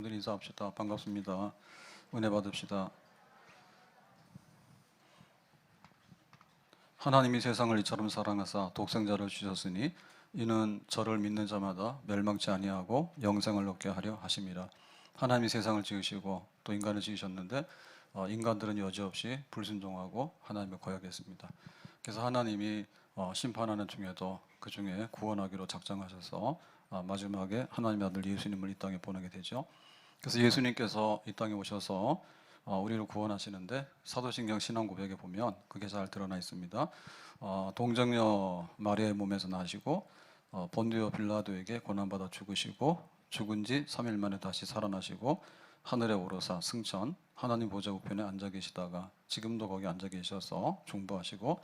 오늘 인사합시다. 반갑습니다. 은혜 받읍시다. 하나님이 세상을 이처럼 사랑하사 독생자를 주셨으니 이는 저를 믿는 자마다 멸망치 아니하고 영생을 얻게 하려 하심이라. 하나님이 세상을 지으시고 또 인간을 지으셨는데 인간들은 여지없이 불순종하고 하나님을 거역했습니다. 그래서 하나님이 심판하는 중에도 그 중에 구원하기로 작정하셔서 마지막에 하나님의 아들 예수님을 이 땅에 보내게 되죠. 그래서 예수님께서 이 땅에 오셔서 우리를 구원하시는데 사도신경 신앙고백에 보면 그게 잘 드러나 있습니다. 동정녀 마리아의 몸에서 나시고 본디오 빌라도에게 고난받아 죽으시고 죽은 지 3일 만에 다시 살아나시고 하늘에 오르사 승천 하나님 보좌 우편에 앉아 계시다가 지금도 거기 앉아 계셔서 중보하시고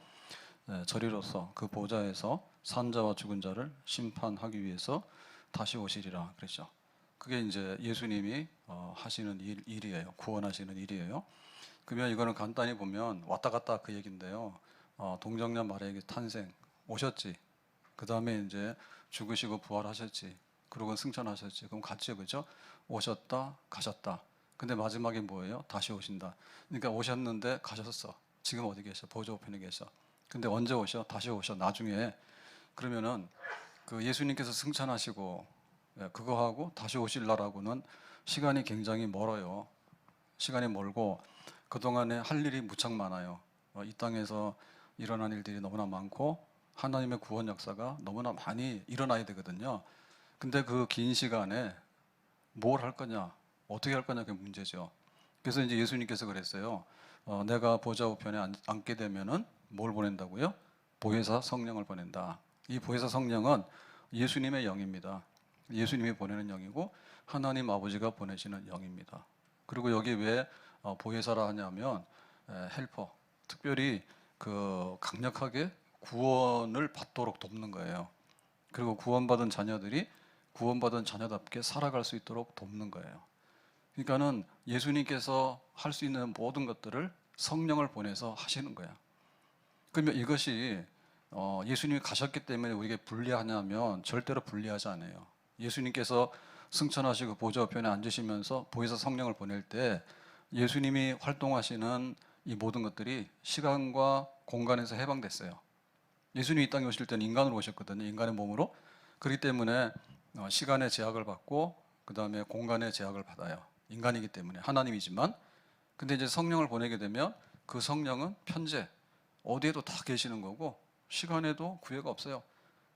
저리로서 그 보좌에서 산자와 죽은 자를 심판하기 위해서 다시 오시리라 그랬죠. 그게 이제 예수님이 하시는 일이에요. 구원하시는 일이에요. 그러면 이거는 간단히 보면 왔다 갔다 그 얘기인데요. 동정녀 마리아에게 탄생 오셨지. 그 다음에 이제 죽으시고 부활하셨지. 그리고 승천하셨지. 그럼 같이 그죠? 오셨다 가셨다. 근데 마지막에 뭐예요? 다시 오신다. 그러니까 오셨는데 가셨어. 지금 어디 계셔? 보좌 우편에 계셔. 근데 언제 오셔? 다시 오셔. 나중에. 그러면은 그 예수님께서 승천하시고 그거하고 다시 오실 날하고는 시간이 굉장히 멀어요. 시간이 멀고 그동안에 할 일이 무척 많아요. 이 땅에서 일어난 일들이 너무나 많고 하나님의 구원 역사가 너무나 많이 일어나야 되거든요. 근데 그 긴 시간에 뭘 할 거냐, 어떻게 할 거냐 그게 문제죠. 그래서 이제 예수님께서 그랬어요. 내가 보좌 우편에 앉게 되면은 뭘 보낸다고요? 보혜사 성령을 보낸다. 이 보혜사 성령은 예수님의 영입니다. 예수님이 보내는 영이고 하나님 아버지가 보내시는 영입니다. 그리고 여기 왜 보혜사라 하냐면 헬퍼, 특별히 그 강력하게 구원을 받도록 돕는 거예요. 그리고 구원받은 자녀들이 구원받은 자녀답게 살아갈 수 있도록 돕는 거예요. 그러니까는 예수님께서 할 수 있는 모든 것들을 성령을 보내서 하시는 거야. 그러면 이것이 예수님이 가셨기 때문에 우리에게 불리하냐면 절대로 불리하지 않아요. 예수님께서 승천하시고 보좌 우편에 앉으시면서 보혜사 성령을 보낼 때 예수님이 활동하시는 이 모든 것들이 시간과 공간에서 해방됐어요. 예수님이 이 땅에 오실 때는 인간으로 오셨거든요. 인간의 몸으로. 그렇기 때문에 시간의 제약을 받고 그 다음에 공간의 제약을 받아요. 인간이기 때문에 하나님이지만. 근데 이제 성령을 보내게 되면 그 성령은 편재 어디에도 다 계시는 거고 시간에도 구애가 없어요.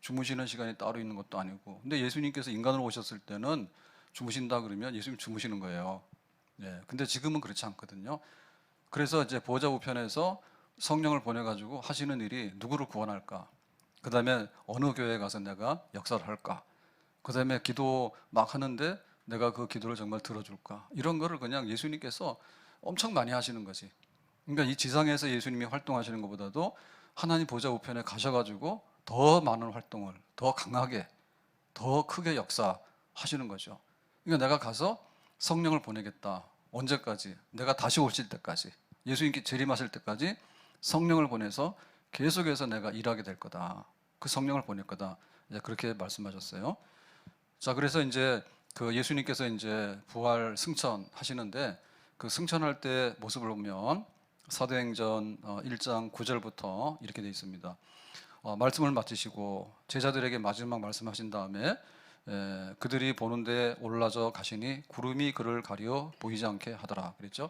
주무시는 시간이 따로 있는 것도 아니고. 근데 예수님께서 인간으로 오셨을 때는 주무신다 그러면 예수님 주무시는 거예요. 예. 근데 지금은 그렇지 않거든요. 그래서 이제 보좌 우편에서 성령을 보내가지고 하시는 일이 누구를 구원할까? 그 다음에 어느 교회에 가서 내가 역사를 할까? 그 다음에 기도 막 하는데 내가 그 기도를 정말 들어줄까? 이런 거를 그냥 예수님께서 엄청 많이 하시는 거지. 그러니까 이 지상에서 예수님이 활동하시는 것보다도 하나님 보좌 우편에 가셔가지고 더 많은 활동을 더 강하게 더 크게 역사하시는 거죠. 그러니까 내가 가서 성령을 보내겠다. 언제까지? 내가 다시 오실 때까지. 예수님께 재림하실 때까지 성령을 보내서 계속해서 내가 일하게 될 거다. 그 성령을 보낼 거다. 이제 그렇게 말씀하셨어요. 자, 그래서 이제 그 예수님께서 이제 부활 승천하시는데 그 승천할 때 모습을 보면 사도행전 1장 9절부터 이렇게 되어 있습니다. 말씀을 마치시고 제자들에게 마지막 말씀하신 다음에 그들이 보는데 올라져 가시니 구름이 그를 가려 보이지 않게 하더라 그랬죠.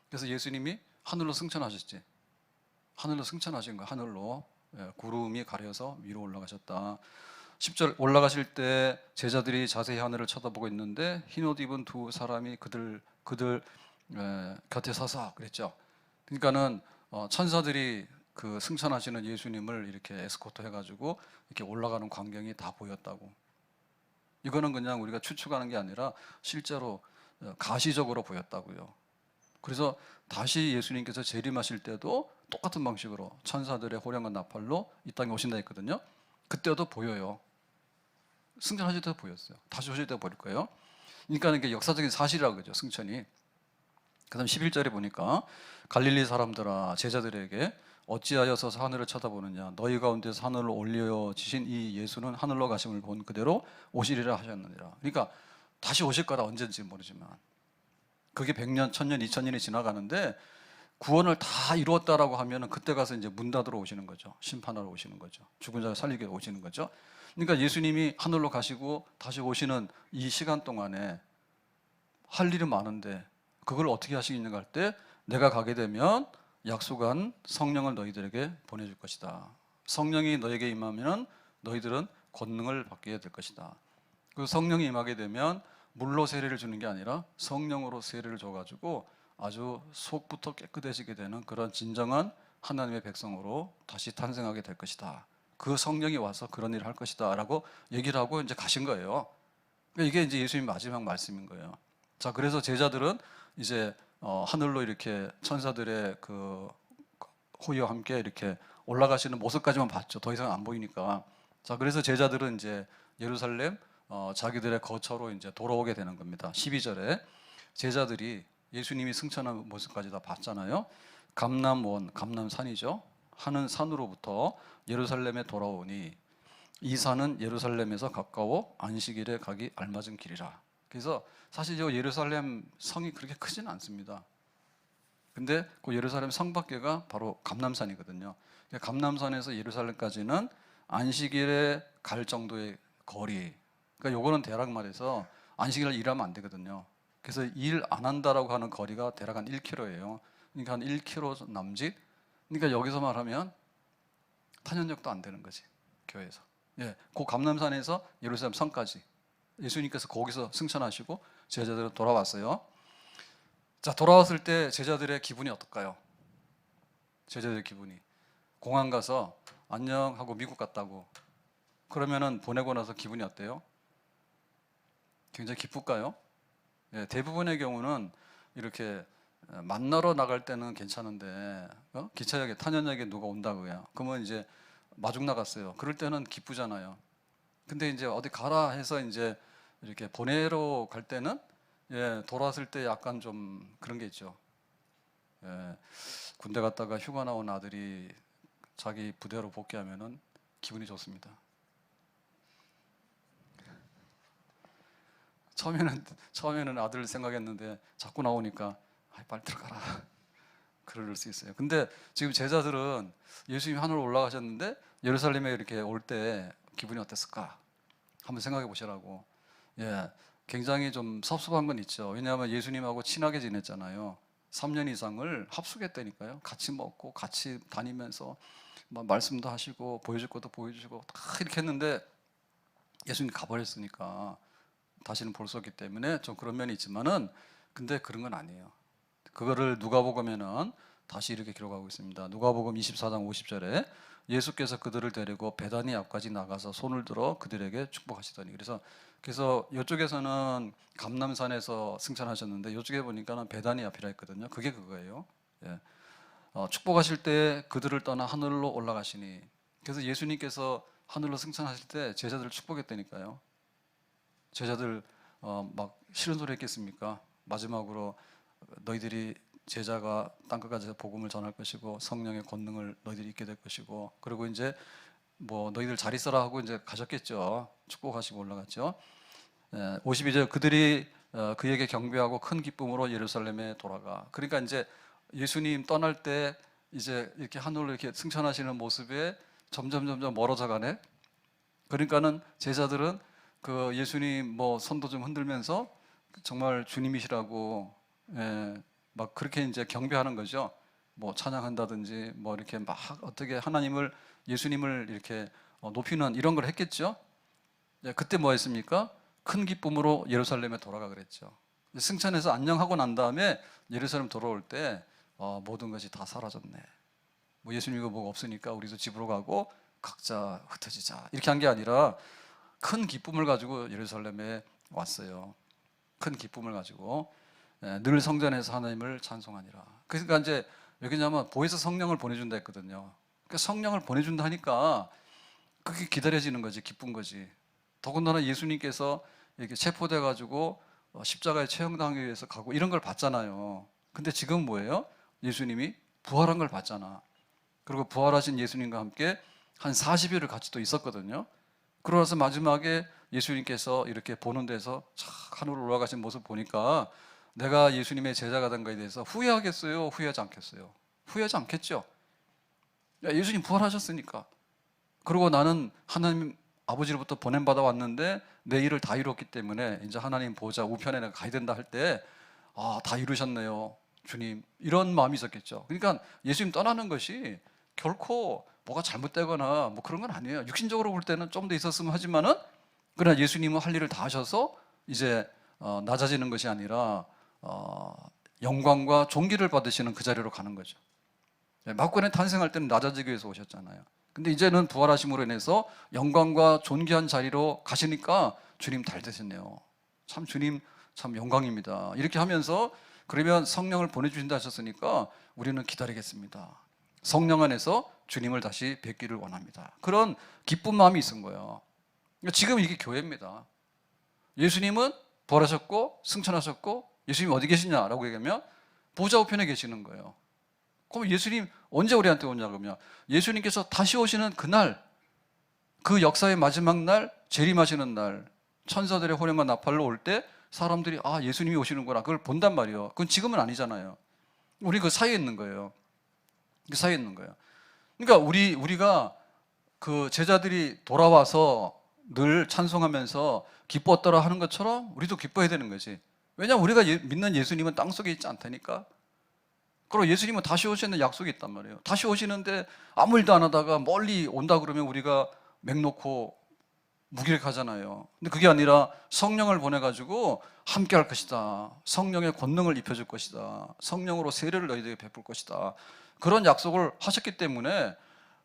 그래서 예수님이 하늘로 승천하셨지. 하늘로 승천하신 거야. 하늘로 구름이 가려서 위로 올라가셨다. 10절 올라가실 때 제자들이 자세히 하늘을 쳐다보고 있는데 흰옷 입은 두 사람이 그들 곁에 서서 그랬죠. 그러니까는 천사들이 그 승천하시는 예수님을 이렇게 에스코트 해가지고 이렇게 올라가는 광경이 다 보였다고. 이거는 그냥 우리가 추측하는 게 아니라 실제로 가시적으로 보였다고요. 그래서 다시 예수님께서 재림하실 때도 똑같은 방식으로 천사들의 호령과 나팔로 이 땅에 오신다 했거든요. 그때도 보여요. 승천하실 때도 보였어요. 다시 오실 때도 보일 거예요. 그러니까 이게 역사적인 사실이라고 그러죠. 승천이. 그 다음 11절에 보니까 갈릴리 사람들아 제자들에게 어찌하여서 하늘을 쳐다보느냐 너희 가운데서 하늘로 올려지신 이 예수는 하늘로 가심을 본 그대로 오시리라 하셨느니라. 그러니까 다시 오실 거다. 언제인지 모르지만. 그게 100년, 1000년, 2000년이 지나가는데 구원을 다 이루었다라고 하면은 그때 가서 이제 문 닫으러 오시는 거죠. 심판하러 오시는 거죠. 죽은 자를 살리게 오시는 거죠. 그러니까 예수님이 하늘로 가시고 다시 오시는 이 시간 동안에 할 일이 많은데 그걸 어떻게 하시겠는가 할 때 내가 가게 되면 약속한 성령을 너희들에게 보내줄 것이다. 성령이 너에게 임하면 너희들은 권능을 받게 될 것이다. 그 성령이 임하게 되면 물로 세례를 주는 게 아니라 성령으로 세례를 줘가지고 아주 속부터 깨끗해지게 되는 그런 진정한 하나님의 백성으로 다시 탄생하게 될 것이다. 그 성령이 와서 그런 일을 할 것이다 라고 얘기를 하고 이제 가신 거예요. 이게 이제 예수님 마지막 말씀인 거예요. 자, 그래서 제자들은 이제 하늘로 이렇게 천사들의 그 호의와 함께 이렇게 올라가시는 모습까지만 봤죠. 더 이상 안 보이니까. 자, 그래서 제자들은 이제 예루살렘 자기들의 거처로 이제 돌아오게 되는 겁니다. 12절에 제자들이 예수님이 승천한 모습까지 다 봤잖아요. 감람원, 감람산이죠. 하는 산으로부터 예루살렘에 돌아오니 이 산은 예루살렘에서 가까워 안식일에 가기 알맞은 길이라. 그래서 사실 저 예루살렘 성이 그렇게 크지는 않습니다. 근데 그 예루살렘 성 밖에가 바로 감람산이거든요. 감람산에서 예루살렘까지는 안식일에 갈 정도의 거리. 그러니까 요거는 대략 말해서 안식일 일하면 안 되거든요. 그래서 일 안 한다라고 하는 거리가 대략 한 1km예요. 그러니까 한 1km 남짓. 그러니까 여기서 말하면 탄현역도 안 되는 거지, 교회에서. 예, 그 감람산에서 예루살렘 성까지 예수님께서 거기서 승천하시고 제자들은 돌아왔어요. 자, 돌아왔을 때 제자들의 기분이 어떨까요? 제자들의 기분이 공항 가서 안녕 하고 미국 갔다고 그러면은 보내고 나서 기분이 어때요? 굉장히 기쁠까요? 예, 대부분의 경우는 이렇게 만나러 나갈 때는 괜찮은데 기차역에 탄현역에 누가 온다고요. 그러면 이제 마중 나갔어요. 그럴 때는 기쁘잖아요. 근데 이제 어디 가라 해서 이제 이렇게 보내러 갈 때는 예, 돌아왔을 때 약간 좀 그런 게 있죠. 예, 군대 갔다가 휴가 나온 아들이 자기 부대로 복귀하면은 기분이 좋습니다. 처음에는 아들 생각했는데 자꾸 나오니까 빨리 들어가라. 그럴 수 있어요. 근데 지금 제자들은 예수님이 하늘로 올라가셨는데 예루살렘에 이렇게 올 때 기분이 어땠을까? 한번 생각해 보시라고. 예, 굉장히 좀 섭섭한 건 있죠. 왜냐하면 예수님하고 친하게 지냈잖아요. 3년 이상을 합숙했다니까요. 같이 먹고 같이 다니면서 막 말씀도 하시고 보여줄 것도 보여주시고 다 이렇게 했는데 예수님 가버렸으니까 다시는 볼 수 없기 때문에 좀 그런 면이 있지만은 근데 그런 건 아니에요. 그거를 누가복음에는 다시 이렇게 기록하고 있습니다. 누가복음 24장 50절에 예수께서 그들을 데리고 베다니 앞까지 나가서 손을 들어 그들에게 축복하시더니 그래서 이쪽에서는 감람산에서 승천하셨는데 이쪽에 보니까는 베다니 앞이라 했거든요. 그게 그거예요. 예. 축복하실 때 그들을 떠나 하늘로 올라가시니 그래서 예수님께서 하늘로 승천하실 때 제자들을 축복했다니까요. 제자들 막 싫은 소리 했겠습니까? 마지막으로 너희들이 제자가 땅끝까지 복음을 전할 것이고 성령의 권능을 너희들이 입게 될 것이고 그리고 이제 뭐 너희들 잘 있어라 하고 이제 가셨겠죠. 축복하시고 올라갔죠. 52절 그들이 그에게 경배하고 큰 기쁨으로 예루살렘에 돌아가. 그러니까 이제 예수님 떠날 때 이제 이렇게 하늘로 이렇게 승천하시는 모습에 점점 멀어져 가네. 그러니까는 제자들은 그 예수님 뭐 손도 좀 흔들면서 정말 주님이시라고 막 그렇게 이제 경배하는 거죠. 뭐 찬양한다든지 뭐 이렇게 막 어떻게 하나님을 예수님을 이렇게 높이는 이런 걸 했겠죠. 그때 뭐 했습니까? 큰 기쁨으로 예루살렘에 돌아가 그랬죠. 승천해서 안녕하고 난 다음에 예루살렘 돌아올 때 모든 것이 다 사라졌네. 뭐 예수님이고 뭐가 없으니까 우리도 집으로 가고 각자 흩어지자 이렇게 한 게 아니라 큰 기쁨을 가지고 예루살렘에 왔어요. 큰 기쁨을 가지고 늘 성전에서 하나님을 찬송하니라. 그러니까 이제 여기냐면 보혜사 성령을 보내준다 했거든요. 그러니까 성령을 보내준다 하니까 그게 기다려지는 거지, 기쁜 거지. 더군다나 예수님께서 이렇게 체포돼 가지고 십자가에 처형당하기 위해서 가고 이런 걸 봤잖아요. 근데 지금 뭐예요? 예수님이 부활한 걸 봤잖아. 그리고 부활하신 예수님과 함께 한 40일을 같이 또 있었거든요. 그러고서 마지막에 예수님께서 이렇게 보는 데서 참 하늘로 올라가신 모습 보니까 내가 예수님의 제자가 된 거에 대해서 후회하겠어요? 후회하지 않겠어요? 후회하지 않겠죠? 예수님 부활하셨으니까. 그리고 나는 하나님 아버지로부터 보냄받아 왔는데 내 일을 다 이뤘기 때문에 이제 하나님 보좌 우편에 내가 가야 된다 할 때 다 이루셨네요 주님, 이런 마음이 있었겠죠. 그러니까 예수님 떠나는 것이 결코 뭐가 잘못되거나 뭐 그런 건 아니에요. 육신적으로 볼 때는 좀 더 있었으면 하지만은, 그러나 예수님은 할 일을 다 하셔서 이제 낮아지는 것이 아니라 영광과 존귀를 받으시는 그 자리로 가는 거죠. 막간에 탄생할 때는 낮아지기 위해서 오셨잖아요. 근데 이제는 부활하심으로 인해서 영광과 존귀한 자리로 가시니까 주님 잘 되셨네요. 참 주님 참 영광입니다. 이렇게 하면서 그러면 성령을 보내주신다 하셨으니까 우리는 기다리겠습니다. 성령 안에서 주님을 다시 뵙기를 원합니다. 그런 기쁜 마음이 있은 거예요. 그러니까 지금 이게 교회입니다. 예수님은 부활하셨고 승천하셨고 예수님 어디 계시냐라고 얘기하면 보좌 우편에 계시는 거예요. 그럼 예수님 언제 우리한테 오냐 그러면 예수님께서 다시 오시는 그날, 그 역사의 마지막 날, 재림하시는 날, 천사들의 호령과 나팔로 올 때 사람들이 예수님이 오시는구나 그걸 본단 말이에요. 그건 지금은 아니잖아요. 우리 그 사이에 있는 거예요. 그 사이에 있는 거예요. 그러니까 우리가 그 제자들이 돌아와서 늘 찬송하면서 기뻤더라 하는 것처럼 우리도 기뻐해야 되는 거지. 왜냐하면 우리가 믿는 예수님은 땅속에 있지 않다니까. 그리고 예수님은 다시 오시는 약속이 있단 말이에요. 다시 오시는데 아무 일도 안 하다가 멀리 온다 그러면 우리가 맥 놓고 무기력하잖아요. 근데 그게 아니라 성령을 보내가지고 함께 할 것이다. 성령의 권능을 입혀줄 것이다. 성령으로 세례를 너희들에게 베풀 것이다. 그런 약속을 하셨기 때문에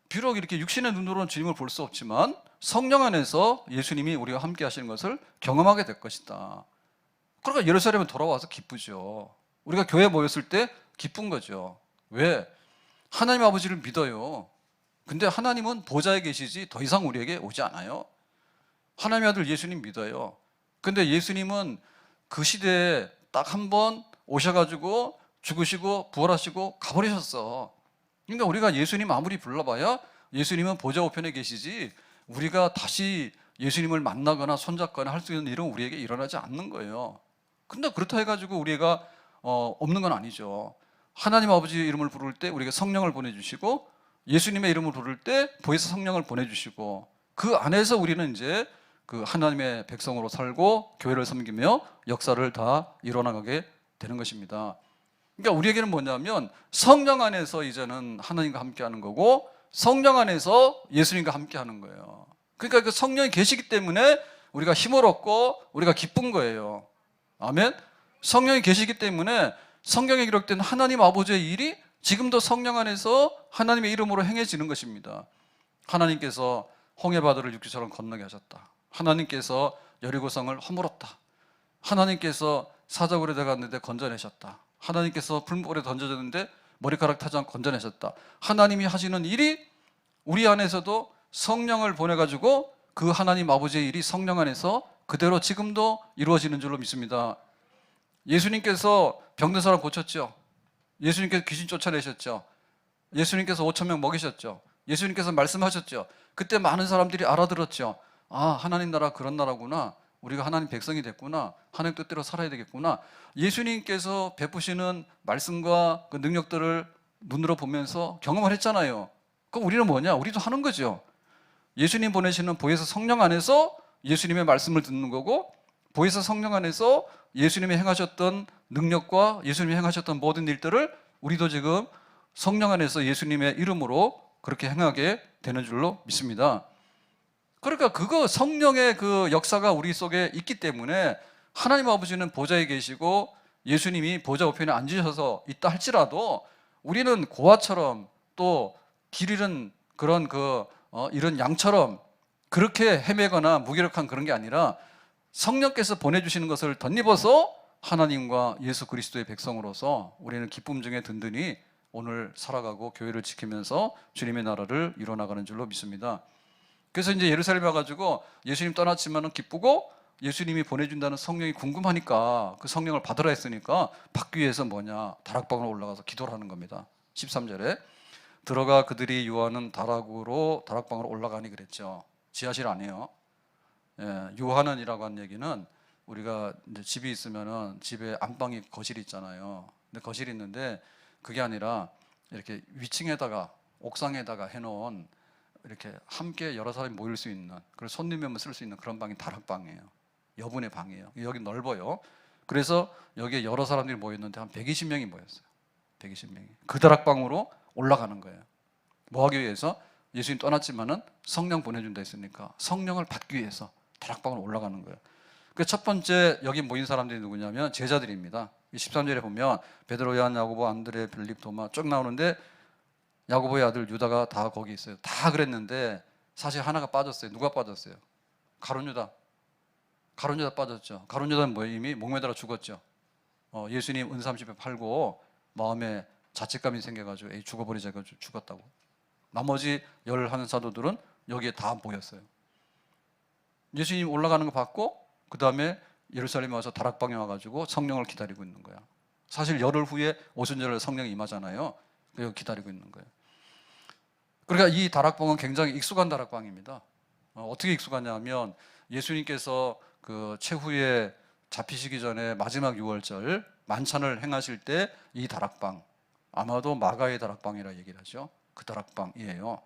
비록 이렇게 육신의 눈으로는 주님을 볼 수 없지만 성령 안에서 예수님이 우리와 함께 하시는 것을 경험하게 될 것이다. 그러니까 예루살렘에 돌아와서 기쁘죠. 우리가 교회에 모였을 때 기쁜 거죠. 왜? 하나님 아버지를 믿어요. 근데 하나님은 보좌에 계시지 더 이상 우리에게 오지 않아요. 하나님의 아들 예수님 믿어요. 근데 예수님은 그 시대에 딱 한 번 오셔가지고 죽으시고 부활하시고 가버리셨어. 그러니까 우리가 예수님 아무리 불러봐야 예수님은 보좌 우편에 계시지 우리가 다시 예수님을 만나거나 손잡거나 할 수 있는 일은 우리에게 일어나지 않는 거예요. 근데 그렇다 해가지고 우리가 없는 건 아니죠. 하나님 아버지 이름을 부를 때 우리가 성령을 보내주시고 예수님의 이름을 부를 때 보혜사 성령을 보내주시고 그 안에서 우리는 이제 그 하나님의 백성으로 살고 교회를 섬기며 역사를 다 이뤄나가게 되는 것입니다. 그러니까 우리에게는 뭐냐면 성령 안에서 이제는 하나님과 함께하는 거고 성령 안에서 예수님과 함께하는 거예요. 그러니까 그 성령이 계시기 때문에 우리가 힘을 얻고 우리가 기쁜 거예요. 아멘. 성령이 계시기 때문에 성경에 기록된 하나님 아버지의 일이 지금도 성령 안에서 하나님의 이름으로 행해지는 것입니다. 하나님께서 홍해바다를 육지처럼 건너게 하셨다. 하나님께서 여리고성을 허물었다. 하나님께서 사자굴에 들어갔는데 건져내셨다. 하나님께서 풀물에 던져졌는데 머리카락 타지 않고 건져내셨다. 하나님이 하시는 일이 우리 안에서도 성령을 보내가지고 그 하나님 아버지의 일이 성령 안에서 그대로 지금도 이루어지는 줄로 믿습니다. 예수님께서 병든 사람 고쳤죠. 예수님께서 귀신 쫓아내셨죠. 예수님께서 5,000명 먹이셨죠. 예수님께서 말씀하셨죠. 그때 많은 사람들이 알아들었죠. 하나님 나라 그런 나라구나. 우리가 하나님 백성이 됐구나. 하나님 뜻대로 살아야 되겠구나. 예수님께서 베푸시는 말씀과 그 능력들을 눈으로 보면서 경험을 했잖아요. 그럼 우리는 뭐냐? 우리도 하는 거죠. 예수님 보내시는 보혜사 성령 안에서 예수님의 말씀을 듣는 거고 보혜사 성령 안에서 예수님이 행하셨던 능력과 예수님이 행하셨던 모든 일들을 우리도 지금 성령 안에서 예수님의 이름으로 그렇게 행하게 되는 줄로 믿습니다. 그러니까 그거 성령의 그 역사가 우리 속에 있기 때문에 하나님 아버지는 보좌에 계시고 예수님이 보좌 우편에 앉으셔서 있다 할지라도 우리는 고아처럼 또 길 잃은 그런 이런 양처럼 그렇게 헤매거나 무기력한 그런 게 아니라 성령께서 보내주시는 것을 덧입어서 하나님과 예수 그리스도의 백성으로서 우리는 기쁨 중에 든든히 오늘 살아가고 교회를 지키면서 주님의 나라를 이뤄나가는 줄로 믿습니다. 그래서 이제 예루살렘에 와가지고 예수님 떠났지만은 기쁘고 예수님이 보내준다는 성령이 궁금하니까 그 성령을 받으라 했으니까 받기 위해서 뭐냐? 다락방으로 올라가서 기도를 하는 겁니다. 13절에 들어가 그들이 요하는 다락방으로 올라가니 그랬죠. 지하실 아니에요. 유하는이라고 한 얘기는 우리가 이제 집이 있으면은 집에 안방이 거실이 있잖아요. 근데 거실이 있는데 그게 아니라 이렇게 위층에다가 옥상에다가 해놓은 이렇게 함께 여러 사람이 모일 수 있는, 그리고 손님이 오면 쓸 수 있는 그런 방이 다락방이에요. 여분의 방이에요. 여기 넓어요. 그래서 여기에 여러 사람들이 모였는데 한 120명이 모였어요. 120명이. 그 다락방으로 올라가는 거예요. 뭐 하기 위해서? 예수님 떠났지만은 성령 보내준다 했으니까 성령을 받기 위해서 다락방으로 올라가는 거예요. 그 첫 번째 여기 모인 사람들이 누구냐면 제자들입니다. 13절에 보면 베드로, 요한, 야고보, 안드레, 빌립, 도마 쭉 나오는데 야고보의 아들 유다가 다 거기 있어요. 다 그랬는데 사실 하나가 빠졌어요. 누가 빠졌어요? 가룟 유다. 가룟 유다 빠졌죠. 가룟 유다는 뭐예요? 이미 목매달아 죽었죠. 예수님 은삼십에 팔고 마음에 자책감이 생겨가지고 에이, 죽어버리자 해가지고 죽었다고. 나머지 11 사도들은 여기에 다 모였어요. 예수님 올라가는 거 봤고 그 다음에 예루살렘에 와서 다락방에 와가지고 성령을 기다리고 있는 거야. 사실 열흘 후에 오순절에 성령이 임하잖아요. 그래서 기다리고 있는 거예요. 그러니까 이 다락방은 굉장히 익숙한 다락방입니다. 어떻게 익숙하냐면 예수님께서 그 최후에 잡히시기 전에 마지막 6월절 만찬을 행하실 때 이 다락방, 아마도 마가의 다락방이라 얘기를 하죠. 그 다락방이에요.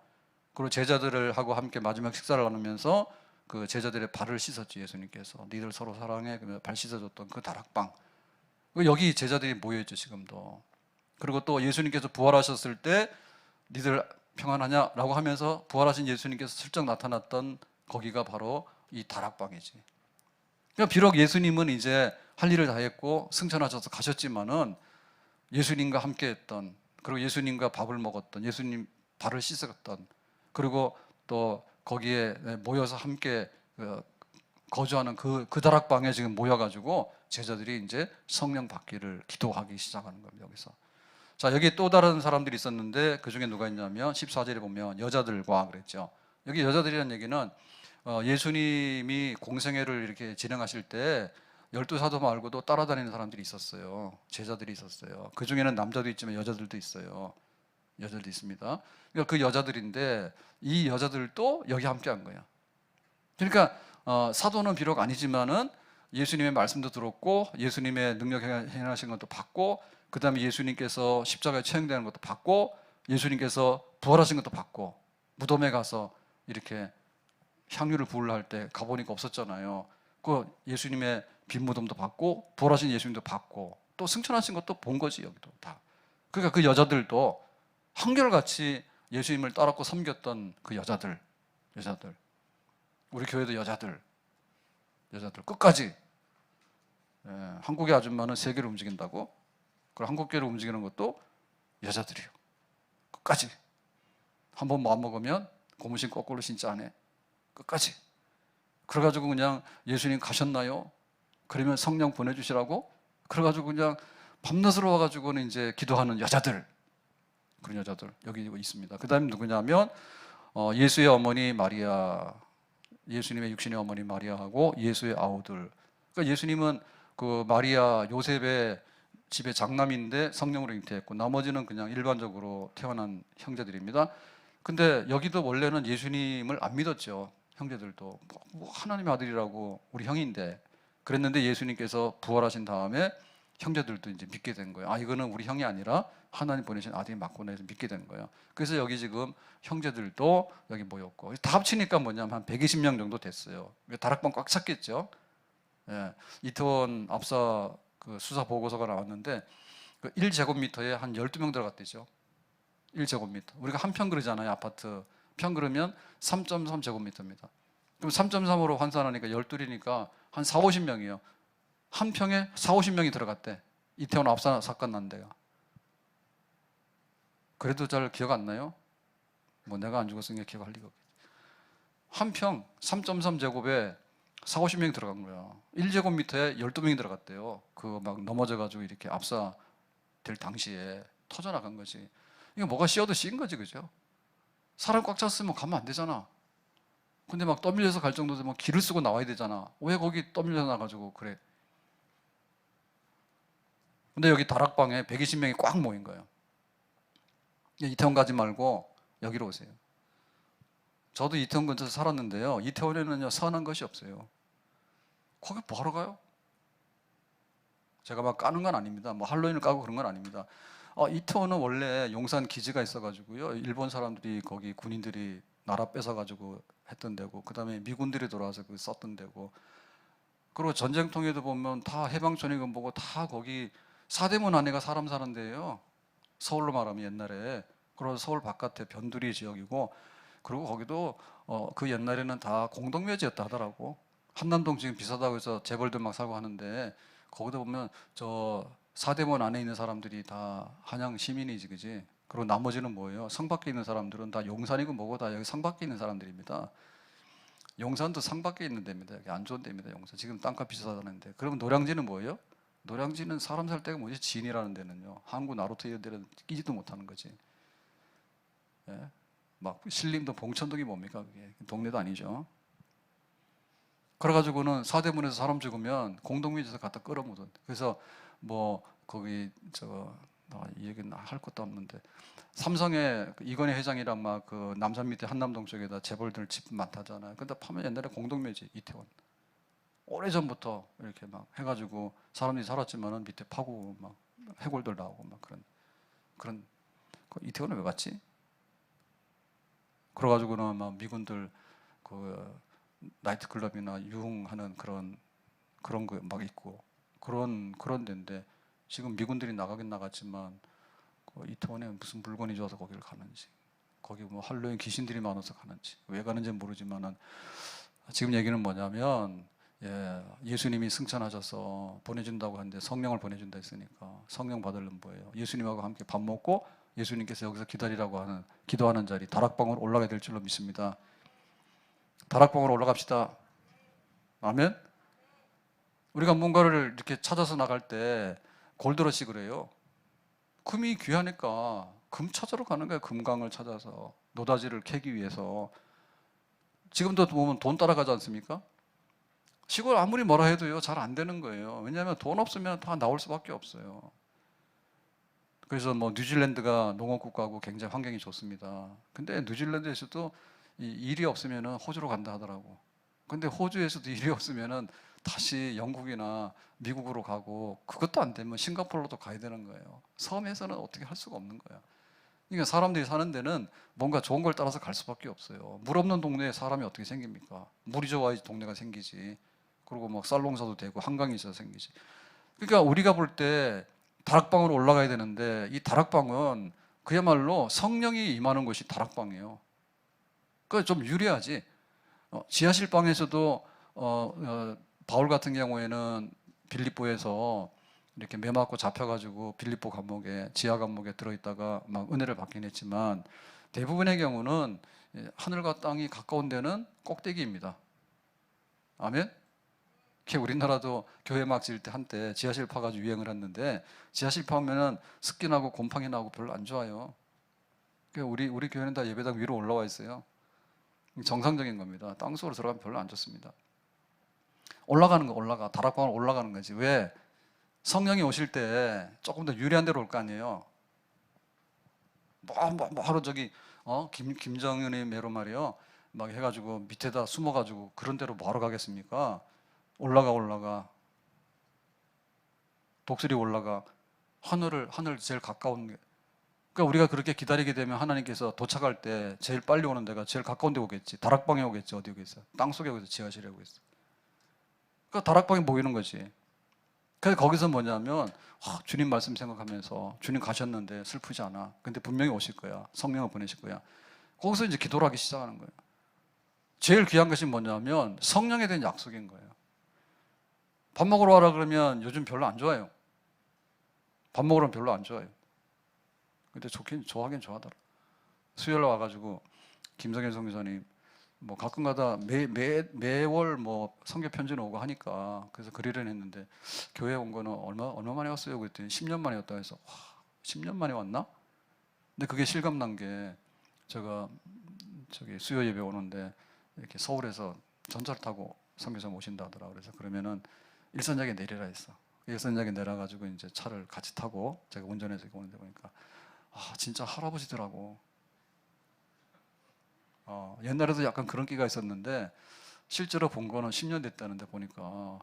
그리고 제자들을 하고 함께 마지막 식사를 나누면서 그 제자들의 발을 씻었지. 예수님께서 니들 서로 사랑해 그러면서 발 씻어줬던 그 다락방, 여기 제자들이 모여있죠 지금도. 그리고 또 예수님께서 부활하셨을 때 니들 평안하냐라고 하면서 부활하신 예수님께서 슬쩍 나타났던 거기가 바로 이 다락방이지. 그러니까 비록 예수님은 이제 할 일을 다 했고 승천하셔서 가셨지만은 예수님과 함께 했던, 그리고 예수님과 밥을 먹었던, 예수님 발을 씻었던, 그리고 또 거기에 모여서 함께 거주하는 그 다락방에 지금 모여가지고 제자들이 이제 성령 받기를 기도하기 시작하는 겁니다. 여기서. 자, 여기 또 다른 사람들이 있었는데 그 중에 누가 있냐면 14절에 보면 여자들과 그랬죠. 여기 여자들이라는 얘기는 예수님이 공생애를 이렇게 진행하실 때 12사도 말고도 따라다니는 사람들이 있었어요. 제자들이 있었어요. 그 중에는 남자도 있지만 여자들도 있어요. 여자들도 있습니다. 그러니까 그 여자들인데 이 여자들도 여기 함께 한 거예요. 그러니까 사도는 비록 아니지만은 예수님의 말씀도 들었고 예수님의 능력 행하신 것도 받고 그 다음에 예수님께서 십자가에 처형되는 것도 받고 예수님께서 부활하신 것도 받고 무덤에 가서 이렇게 향유를 부으려 할 때 가보니까 없었잖아요. 그 예수님의 빈 무덤도 받고 부활하신 예수님도 받고 또 승천하신 것도 본 거지. 여기도 다. 그러니까 그 여자들도 한결같이 예수님을 따랐고 섬겼던 그 여자들 우리 교회도 여자들 끝까지. 한국의 아줌마는 세계를 움직인다고? 그리고 한국교회를 움직이는 것도 여자들이요. 끝까지. 한번 마음먹으면 고무신 거꾸로 신지 않아. 끝까지. 그래가지고 그냥 예수님 가셨나요? 그러면 성령 보내주시라고? 그래가지고 그냥 밤낮으로 와가지고는 이제 기도하는 여자들, 그런 여자들 여기 있습니다. 그 다음에 누구냐면 예수의 어머니 마리아, 예수님의 육신의 어머니 마리아하고 예수의 아우들. 그러니까 예수님은 그 마리아 요셉의 집의 장남인데 성령으로 잉태했고 나머지는 그냥 일반적으로 태어난 형제들입니다. 근데 여기도 원래는 예수님을 안 믿었죠. 형제들도 뭐 하나님의 아들이라고 우리 형인데 그랬는데 예수님께서 부활하신 다음에 형제들도 이제 믿게 된 거예요. 아, 이거는 우리 형이 아니라 하나님 보내신 아들이 맞구나 해서 믿게 된 거예요. 그래서 여기 지금 형제들도 여기 모였고 다 합치니까 뭐냐면 한 120명 정도 됐어요. 다락방 꽉 찼겠죠. 이태원 압사 그 수사 보고서가 나왔는데 그 1제곱미터에 한 12명 들어갔대죠. 1제곱미터. 우리가 한 평 그러잖아요. 아파트 평 그러면 3.3제곱미터입니다. 그럼 3.3으로 환산하니까 12이니까 한 4, 50명이에요. 한 평에 4, 50명이 들어갔대. 이태원 압사 사건 난 데가. 그래도 잘 기억 안 나요? 뭐 내가 안 죽었으니까 기억할 리가 없겠지. 한 평 3.3제곱에 4, 50명이 들어간 거야. 1제곱미터에 12명이 들어갔대요. 그거 막 넘어져가지고 이렇게 압사될 당시에 터져나간 거지. 이거 뭐가 씌어도 씌인 거지, 그죠? 사람 꽉 찼으면 가면 안 되잖아. 근데 막 떠밀려서 갈 정도 되면 길을 쓰고 나와야 되잖아. 왜 거기 떠밀려 나가지고 그래? 근데 여기 다락방에 120명이 꽉 모인 거예요. 이태원 가지 말고 여기로 오세요. 저도 이태원 근처에서 살았는데요. 이태원에는요 선한 것이 없어요. 거기 뭐하러 가요? 제가 막 까는 건 아닙니다. 뭐 할로윈을 까고 그런 건 아닙니다. 이태원은 원래 용산 기지가 있어가지고요. 일본 사람들이 거기 군인들이 나라 뺏어가지고 했던 데고, 그 다음에 미군들이 돌아와서 그 썼던 데고, 그리고 전쟁통에도 보면 다 해방촌이건 뭐고 다 거기 사대문 안에가 사람 사는 데예요. 서울로 말하면 옛날에. 그리고 서울 바깥에 변두리 지역이고, 그리고 거기도 그 옛날에는 다 공동묘지였다 하더라고. 한남동 지금 비싸다고 해서 재벌들 막 살고 하는데, 거기도 보면 저 사대문 안에 있는 사람들이 다 한양 시민이지, 그지? 그리고 나머지는 뭐예요? 성 밖에 있는 사람들은 다 용산이고 뭐고 다 여기 성 밖에 있는 사람들입니다. 용산도 성 밖에 있는 데입니다. 여기 안 좋은 데입니다. 용산 지금 땅값 비싸다는데. 그러면 노량진은 뭐예요? 노량진은 사람 살 데가 뭐지? 진이라는 데는요. 항구 나루터 이런 데는 끼지도 못하는 거지. 예? 막 신림동 봉천동이 뭡니까 그게? 동네도 아니죠. 그래가지고는 사대문에서 사람 죽으면 공동묘지에서 갖다 끌어모든. 그래서 뭐 거기 이 얘기는 할 것도 없는데, 삼성의 이건희 회장이랑 막 그 남산 밑에 한남동 쪽에다 재벌들 집 많다잖아요. 근데 파면 옛날에 공동묘지 이태원 오래전부터 이렇게 막 해가지고 사람들이 살았지만은 밑에 파고 막 해골들 나오고 막 그런 이태원을 왜 갔지? 그래가지고는 막 미군들 그 나이트클럽이나 유흥하는 그런 거 막 있고 그런 데인데, 지금 미군들이 나가긴 나갔지만 이태원에 무슨 물건이 좋아서 거기를 가는지, 거기 뭐 할로윈 귀신들이 많아서 가는지 왜 가는지는 모르지만은, 지금 얘기는 뭐냐면, 예수님이 승천하셔서 보내준다고 하는데 성령을 보내준다 했으니까 성령 받으려면 뭐예요? 예수님하고 함께 밥 먹고 예수님께서 여기서 기다리라고 하는 기도하는 자리 다락방으로 올라가야 될 줄로 믿습니다. 다락방으로 올라갑시다. 아멘. 우리가 뭔가를 이렇게 찾아서 나갈 때 골드러시 그래요. 금이 귀하니까 금 찾으러 가는 거예요. 금강을 찾아서 노다지를 캐기 위해서. 지금도 보면 돈 따라가지 않습니까? 시골 아무리 뭐라 해도요 잘 안 되는 거예요. 왜냐하면 돈 없으면 다 나올 수밖에 없어요. 그래서 뭐 뉴질랜드가 농업국가고 굉장히 환경이 좋습니다. 근데 뉴질랜드에서도 일이 없으면은 호주로 간다 하더라고. 근데 호주에서도 일이 없으면은 다시 영국이나 미국으로 가고, 그것도 안 되면 싱가포르로도 가야 되는 거예요. 섬에서는 어떻게 할 수가 없는 거야. 그러니까 사람들이 사는 데는 뭔가 좋은 걸 따라서 갈 수밖에 없어요. 물 없는 동네에 사람이 어떻게 생깁니까? 물이 좋아야지 동네가 생기지. 그리고 막 쌀농사도 되고 한강이 있어서 생기지. 그러니까 우리가 볼 때 다락방으로 올라가야 되는데, 이 다락방은 그야말로 성령이 임하는 곳이 다락방이에요. 그러니까 좀 유리하지. 지하실 방에서도 바울 같은 경우에는 빌립보에서 이렇게 매 맞고 잡혀가지고 빌립보 감옥에 지하 감옥에 들어있다가 막 은혜를 받긴 했지만, 대부분의 경우는 하늘과 땅이 가까운 데는 꼭대기입니다. 아멘. 우리나라도 교회 막 지을 때 한때 지하실 파가지고 유행을 했는데, 지하실 파면은 습기 나고 곰팡이 나고 별로 안 좋아요. 우리 교회는 다 예배당 위로 올라와 있어요. 정상적인 겁니다. 땅속으로 들어가면 별로 안 좋습니다. 올라가는 거 다락방으로 올라가는 거지. 왜? 성령이 오실 때 조금 더 유리한 데로 올 거 아니에요. 하루 김정은의 매로 말이요 막 해가지고 밑에다 숨어가지고 그런 데로 뭐하러 가겠습니까? 올라가 독수리 올라가 하늘 제일 가까운 게. 그러니까 우리가 그렇게 기다리게 되면 하나님께서 도착할 때 제일 빨리 오는 데가 제일 가까운 데 오겠지. 다락방에 오겠지. 어디 오겠어? 땅속에 오겠어. 지하실에 오겠어. 그러니까 다락방에 모이는 거지. 그래서 거기서 뭐냐면, 주님 말씀 생각하면서 주님 가셨는데 슬프지 않아. 근데 분명히 오실 거야. 성령을 보내실 거야. 거기서 이제 기도를 하기 시작하는 거예요. 제일 귀한 것이 뭐냐면 성령에 대한 약속인 거예요. 밥 먹으러 와라 그러면 요즘 별로 안 좋아요. 밥 먹으러 별로 안 좋아요. 근데 좋아하긴 좋아하더라. 수요일 와가지고 김성현 선교사님 뭐 가끔가다 매월 뭐 성교 편지는 오고 하니까, 그래서 그리려 했는데, 교회 온 거는 얼마 만에 왔어요? 그랬더니 10년 만에 왔다 해서, 10년 만에 왔나? 근데 그게 실감난 게, 제가 수요 예배 오는데 이렇게 서울에서 전차를 타고 선교사 모신다 하더라. 그래서 그러면은 일선역에 내리라 했어. 일선역에 내려가지고 이제 차를 같이 타고 제가 운전해서 오는데 보니까 진짜 할아버지더라고. 옛날에도 약간 그런 끼가 있었는데 실제로 본 거는 10년 됐다는데 보니까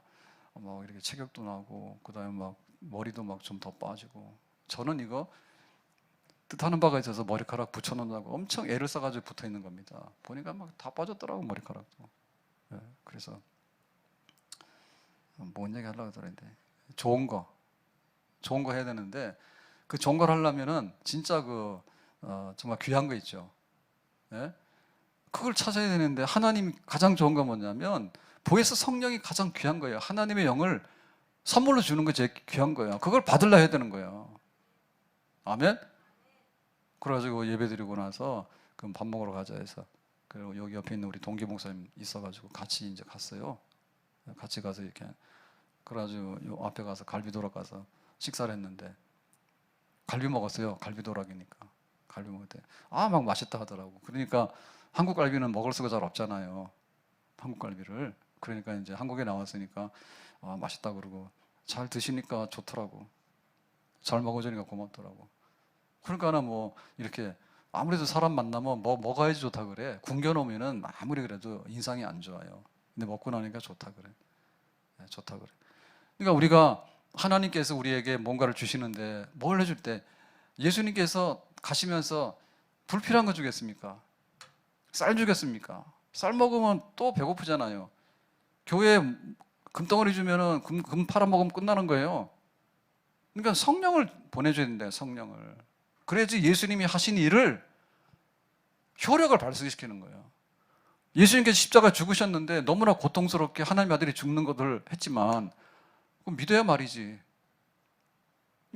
막 이렇게 체격도 나고 그다음에 막 머리도 막 좀 더 빠지고 저는 이거 뜻하는 바가 있어서 머리카락 붙여놓는다고 엄청 애를 써가지고 붙어 있는 겁니다. 보니까 막 다 빠졌더라고 머리카락도. 예, 그래서 뭔 얘기 하려고 그러는데 좋은 거 해야 되는데 그 좋은 걸 하려면은 진짜 정말 귀한 거 있죠. 예? 그걸 찾아야 되는데 하나님 가장 좋은 건 뭐냐면 보혜사 성령이 가장 귀한 거예요. 하나님의 영을 선물로 주는 게 제일 귀한 거예요. 그걸 받으려 해야 되는 거예요. 아멘? 그래가지고 예배 드리고 나서 그럼 밥 먹으러 가자 해서 그리고 여기 옆에 있는 우리 동기 목사님 있어가지고 같이 이제 갔어요. 같이 가서 이렇게 그래가지고 요 앞에 가서 갈비도락 가서 식사를 했는데 갈비 먹었어요. 갈비도락이니까 갈비 먹을 때 막 맛있다 하더라고. 그러니까 한국 갈비는 먹을 수가 잘 없잖아요. 한국 갈비를. 그러니까 이제 한국에 나왔으니까 맛있다 그러고 잘 드시니까 좋더라고. 잘 먹어주니까 고맙더라고. 그러니까는 뭐 이렇게 아무래도 사람 만나면 뭐 먹어야지 좋다 그래. 굶겨놓으면은 아무리 그래도 인상이 안 좋아요. 근데 먹고 나니까 좋다 그래. 네, 좋다 그래. 그러니까 우리가 하나님께서 우리에게 뭔가를 주시는데 뭘 해줄 때 예수님께서 가시면서 불필요한 거 주겠습니까? 쌀 주겠습니까? 쌀 먹으면 또 배고프잖아요. 교회에 금덩어리 주면은 금 팔아 먹으면 끝나는 거예요. 그러니까 성령을 보내줘야 된다. 성령을. 그래야지 예수님이 하신 일을 효력을 발생시키는 거예요. 예수님께서 십자가 죽으셨는데 너무나 고통스럽게 하나님의 아들이 죽는 것을 했지만 그럼 믿어야 말이지.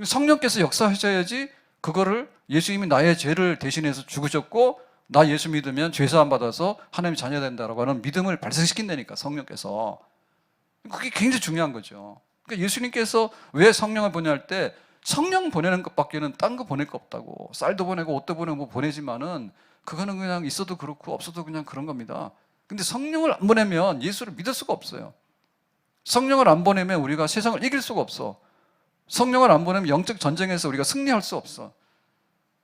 성령께서 역사하셔야지 그거를 예수님이 나의 죄를 대신해서 죽으셨고 나 예수 믿으면 죄사함 받아서 하나님 자녀 된다라고 하는 믿음을 발생시킨다니까 성령께서. 그게 굉장히 중요한 거죠. 그러니까 예수님께서 왜 성령을 보내할 때 성령 보내는 것밖에는 딴 거 보낼 거 없다고. 쌀도 보내고 옷도 보내고 뭐 보내지만은 그거는 그냥 있어도 그렇고 없어도 그냥 그런 겁니다. 근데 성령을 안 보내면 예수를 믿을 수가 없어요. 성령을 안 보내면 우리가 세상을 이길 수가 없어. 성령을 안 보내면 영적 전쟁에서 우리가 승리할 수 없어.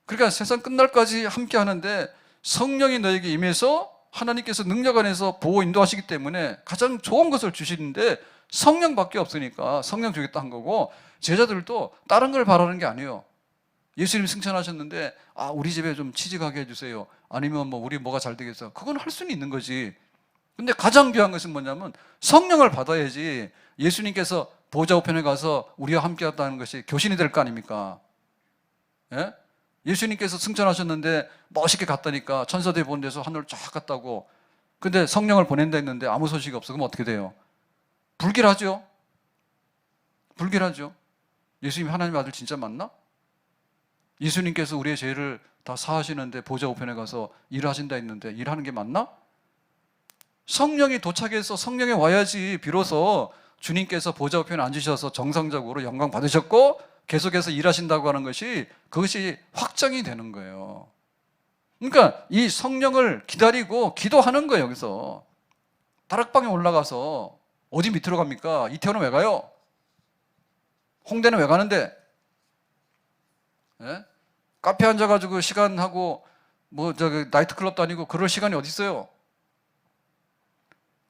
그러니까 세상 끝날까지 함께 하는데 성령이 너에게 임해서 하나님께서 능력 안에서 보호 인도하시기 때문에 가장 좋은 것을 주시는데 성령밖에 없으니까 성령 주겠다 한 거고 제자들도 다른 걸 바라는 게 아니에요. 예수님 승천하셨는데 우리 집에 좀 취직하게 해주세요. 아니면 뭐 우리 뭐가 잘 되겠어. 그건 할 수는 있는 거지. 근데 가장 귀한 것은 뭐냐면 성령을 받아야지 예수님께서 보좌 우편에 가서 우리와 함께 했다는 것이 교신이 될 거 아닙니까? 예? 예수님께서 승천하셨는데 멋있게 갔다니까 천사들이 보는 데서 하늘을 쫙 갔다고. 근데 성령을 보낸다 했는데 아무 소식이 없어. 그럼 어떻게 돼요? 불길하죠? 불길하죠? 예수님이 하나님의 아들 진짜 맞나? 예수님께서 우리의 죄를 다 사하시는데 보좌 우편에 가서 일하신다 했는데 일하는 게 맞나? 성령이 도착해서 성령이 와야지 비로소 주님께서 보좌 우편에 앉으셔서 정상적으로 영광 받으셨고 계속해서 일하신다고 하는 것이 그것이 확정이 되는 거예요. 그러니까 이 성령을 기다리고 기도하는 거예요. 여기서 다락방에 올라가서 어디 밑으로 갑니까? 이태원은 왜 가요? 홍대는 왜 가는데? 예? 카페 앉아가지고 시간하고 뭐 나이트클럽도 아니고 그럴 시간이 어디 있어요?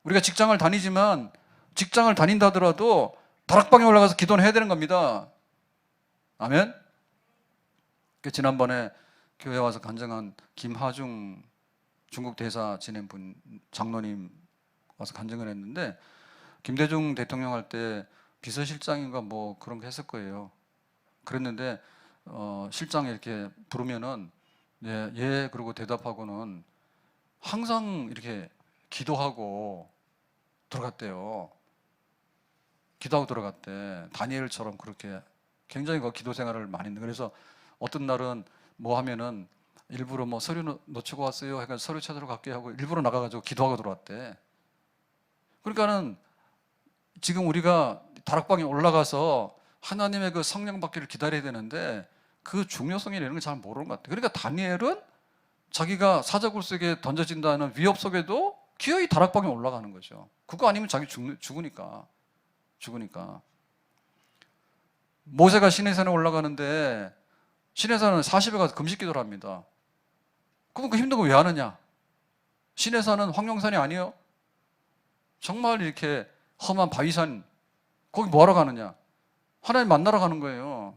우리가 직장을 다니지만 직장을 다닌다 하더라도 다락방에 올라가서 기도는 해야 되는 겁니다. 아멘? 지난번에 교회 와서 간증한 김하중 중국 대사 지낸 분 장로님 와서 간증을 했는데 김대중 대통령 할 때 비서실장인가 뭐 그런 거 했을 거예요. 그랬는데 실장이 이렇게 부르면은 예 그러고 대답하고는 항상 이렇게 기도하고 들어갔대요. 기도하고 들어갔대. 다니엘처럼 그렇게 굉장히 그 기도 생활을 많이 했는데 그래서 어떤 날은 뭐 하면은 일부러 뭐 서류 놓치고 왔어요. 그러니까 서류 찾으러 갈게 하고 일부러 나가가지고 기도하고 들어왔대. 그러니까는 지금 우리가 다락방에 올라가서 하나님의 그 성령 받기를 기다려야 되는데 그 중요성이 이런 걸 잘 모르는 것 같아요. 그러니까 다니엘은 자기가 사자굴 속에 던져진다는 위협 속에도 기어이 다락방에 올라가는 거죠. 그거 아니면 자기 죽으니까. 모세가 시내산에 올라가는데 시내산은 40일 가서 금식 기도를 합니다. 그럼 그 힘든 거 왜 하느냐? 시내산은 황룡산이 아니에요. 정말 이렇게 험한 바위산, 거기 뭐하러 가느냐? 하나님 만나러 가는 거예요.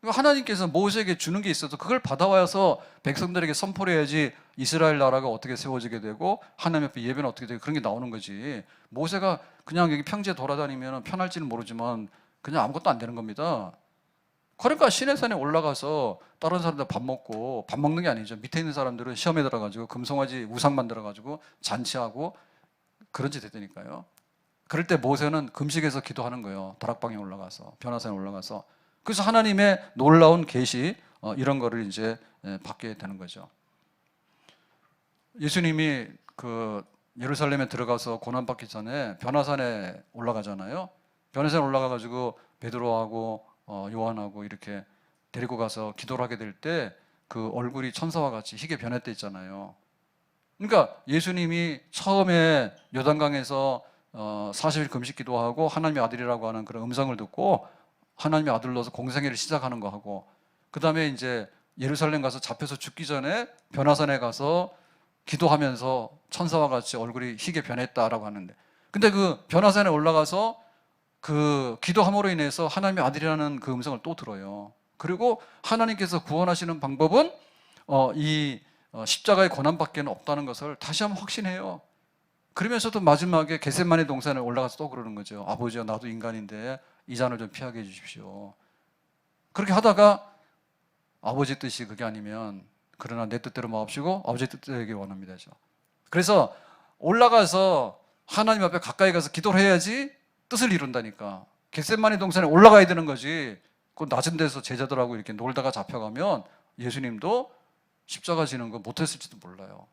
하나님께서 모세에게 주는 게 있어도 그걸 받아와서 백성들에게 선포를 해야지 이스라엘 나라가 어떻게 세워지게 되고 하나님 앞에 예배는 어떻게 되고 그런 게 나오는 거지. 모세가 그냥 여기 평지에 돌아다니면 편할지는 모르지만 그냥 아무것도 안 되는 겁니다. 그러니까 시내산에 올라가서 다른 사람들 밥 먹고, 밥 먹는 게 아니죠. 밑에 있는 사람들은 시험에 들어가지고 금송아지 우상 만들어가지고 잔치하고 그런 짓 했다니까요. 그럴 때 모세는 금식해서 기도하는 거예요. 다락방에 올라가서, 변화산에 올라가서. 그래서 하나님의 놀라운 계시, 이런 거를 이제 받게 되는 거죠. 예수님이 그 예루살렘에 들어가서 고난받기 전에 변화산에 올라가잖아요. 변화산에 올라가가지고 베드로하고 요한하고 이렇게 데리고 가서 기도를 하게 될 때 그 얼굴이 천사와 같이 희게 변했다 있잖아요. 그러니까 예수님이 처음에 요단강에서 40일 금식 기도하고 하나님의 아들이라고 하는 그런 음성을 듣고 하나님의 아들로서 공생애를 시작하는 거 하고, 그 다음에 이제 예루살렘 가서 잡혀서 죽기 전에 변화산에 가서 기도하면서 천사와 같이 얼굴이 희게 변했다라고 하는데, 근데 그 변화산에 올라가서 그 기도함으로 인해서 하나님의 아들이라는 그 음성을 또 들어요. 그리고 하나님께서 구원하시는 방법은 이 십자가의 고난밖에는 없다는 것을 다시 한번 확신해요. 그러면서도 마지막에 겟세마네 동산에 올라가서 또 그러는 거죠. 아버지여, 나도 인간인데 이 잔을 좀 피하게 해주십시오. 그렇게 하다가 아버지 뜻이 그게 아니면 그러나 내 뜻대로 마옵시고 아버지 뜻대로 되길 원합니다. 그래서 올라가서 하나님 앞에 가까이 가서 기도를 해야지 뜻을 이룬다니까. 겟세마네 동산에 올라가야 되는 거지. 그 낮은 데서 제자들하고 이렇게 놀다가 잡혀가면 예수님도 십자가 지는 거 못했을지도 몰라요.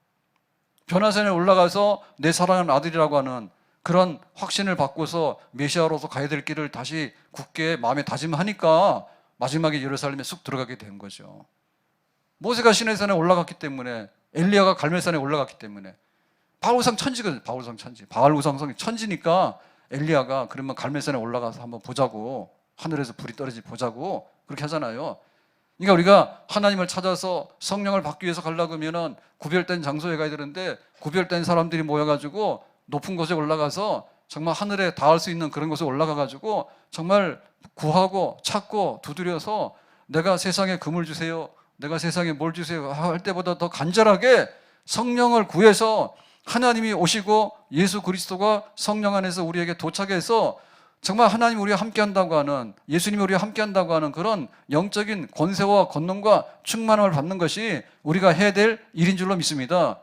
변화산에 올라가서 내 사랑하는 아들이라고 하는 그런 확신을 받고서 메시아로서 가야 될 길을 다시 굳게 마음에 다짐하니까 마지막에 예루살렘에 쑥 들어가게 된 거죠. 모세가 시내산에 올라갔기 때문에, 엘리야가 갈멜산에 올라갔기 때문에, 바알우상 천지거든요. 바알우상 천지. 바알우상성이 천지니까 엘리야가 그러면 갈멜산에 올라가서 한번 보자고, 하늘에서 불이 떨어지지 보자고 그렇게 하잖아요. 그러니까 우리가 하나님을 찾아서 성령을 받기 위해서 가려고 하면은 구별된 장소에 가야 되는데, 구별된 사람들이 모여가지고 높은 곳에 올라가서 정말 하늘에 닿을 수 있는 그런 곳에 올라가가지고 정말 구하고 찾고 두드려서 내가 세상에 금을 주세요, 내가 세상에 뭘 주세요 할 때보다 더 간절하게 성령을 구해서 하나님이 오시고 예수 그리스도가 성령 안에서 우리에게 도착해서 정말 하나님 우리와 함께한다고 하는, 예수님이 우리와 함께한다고 하는 그런 영적인 권세와 권능과 충만함을 받는 것이 우리가 해야 될 일인 줄로 믿습니다.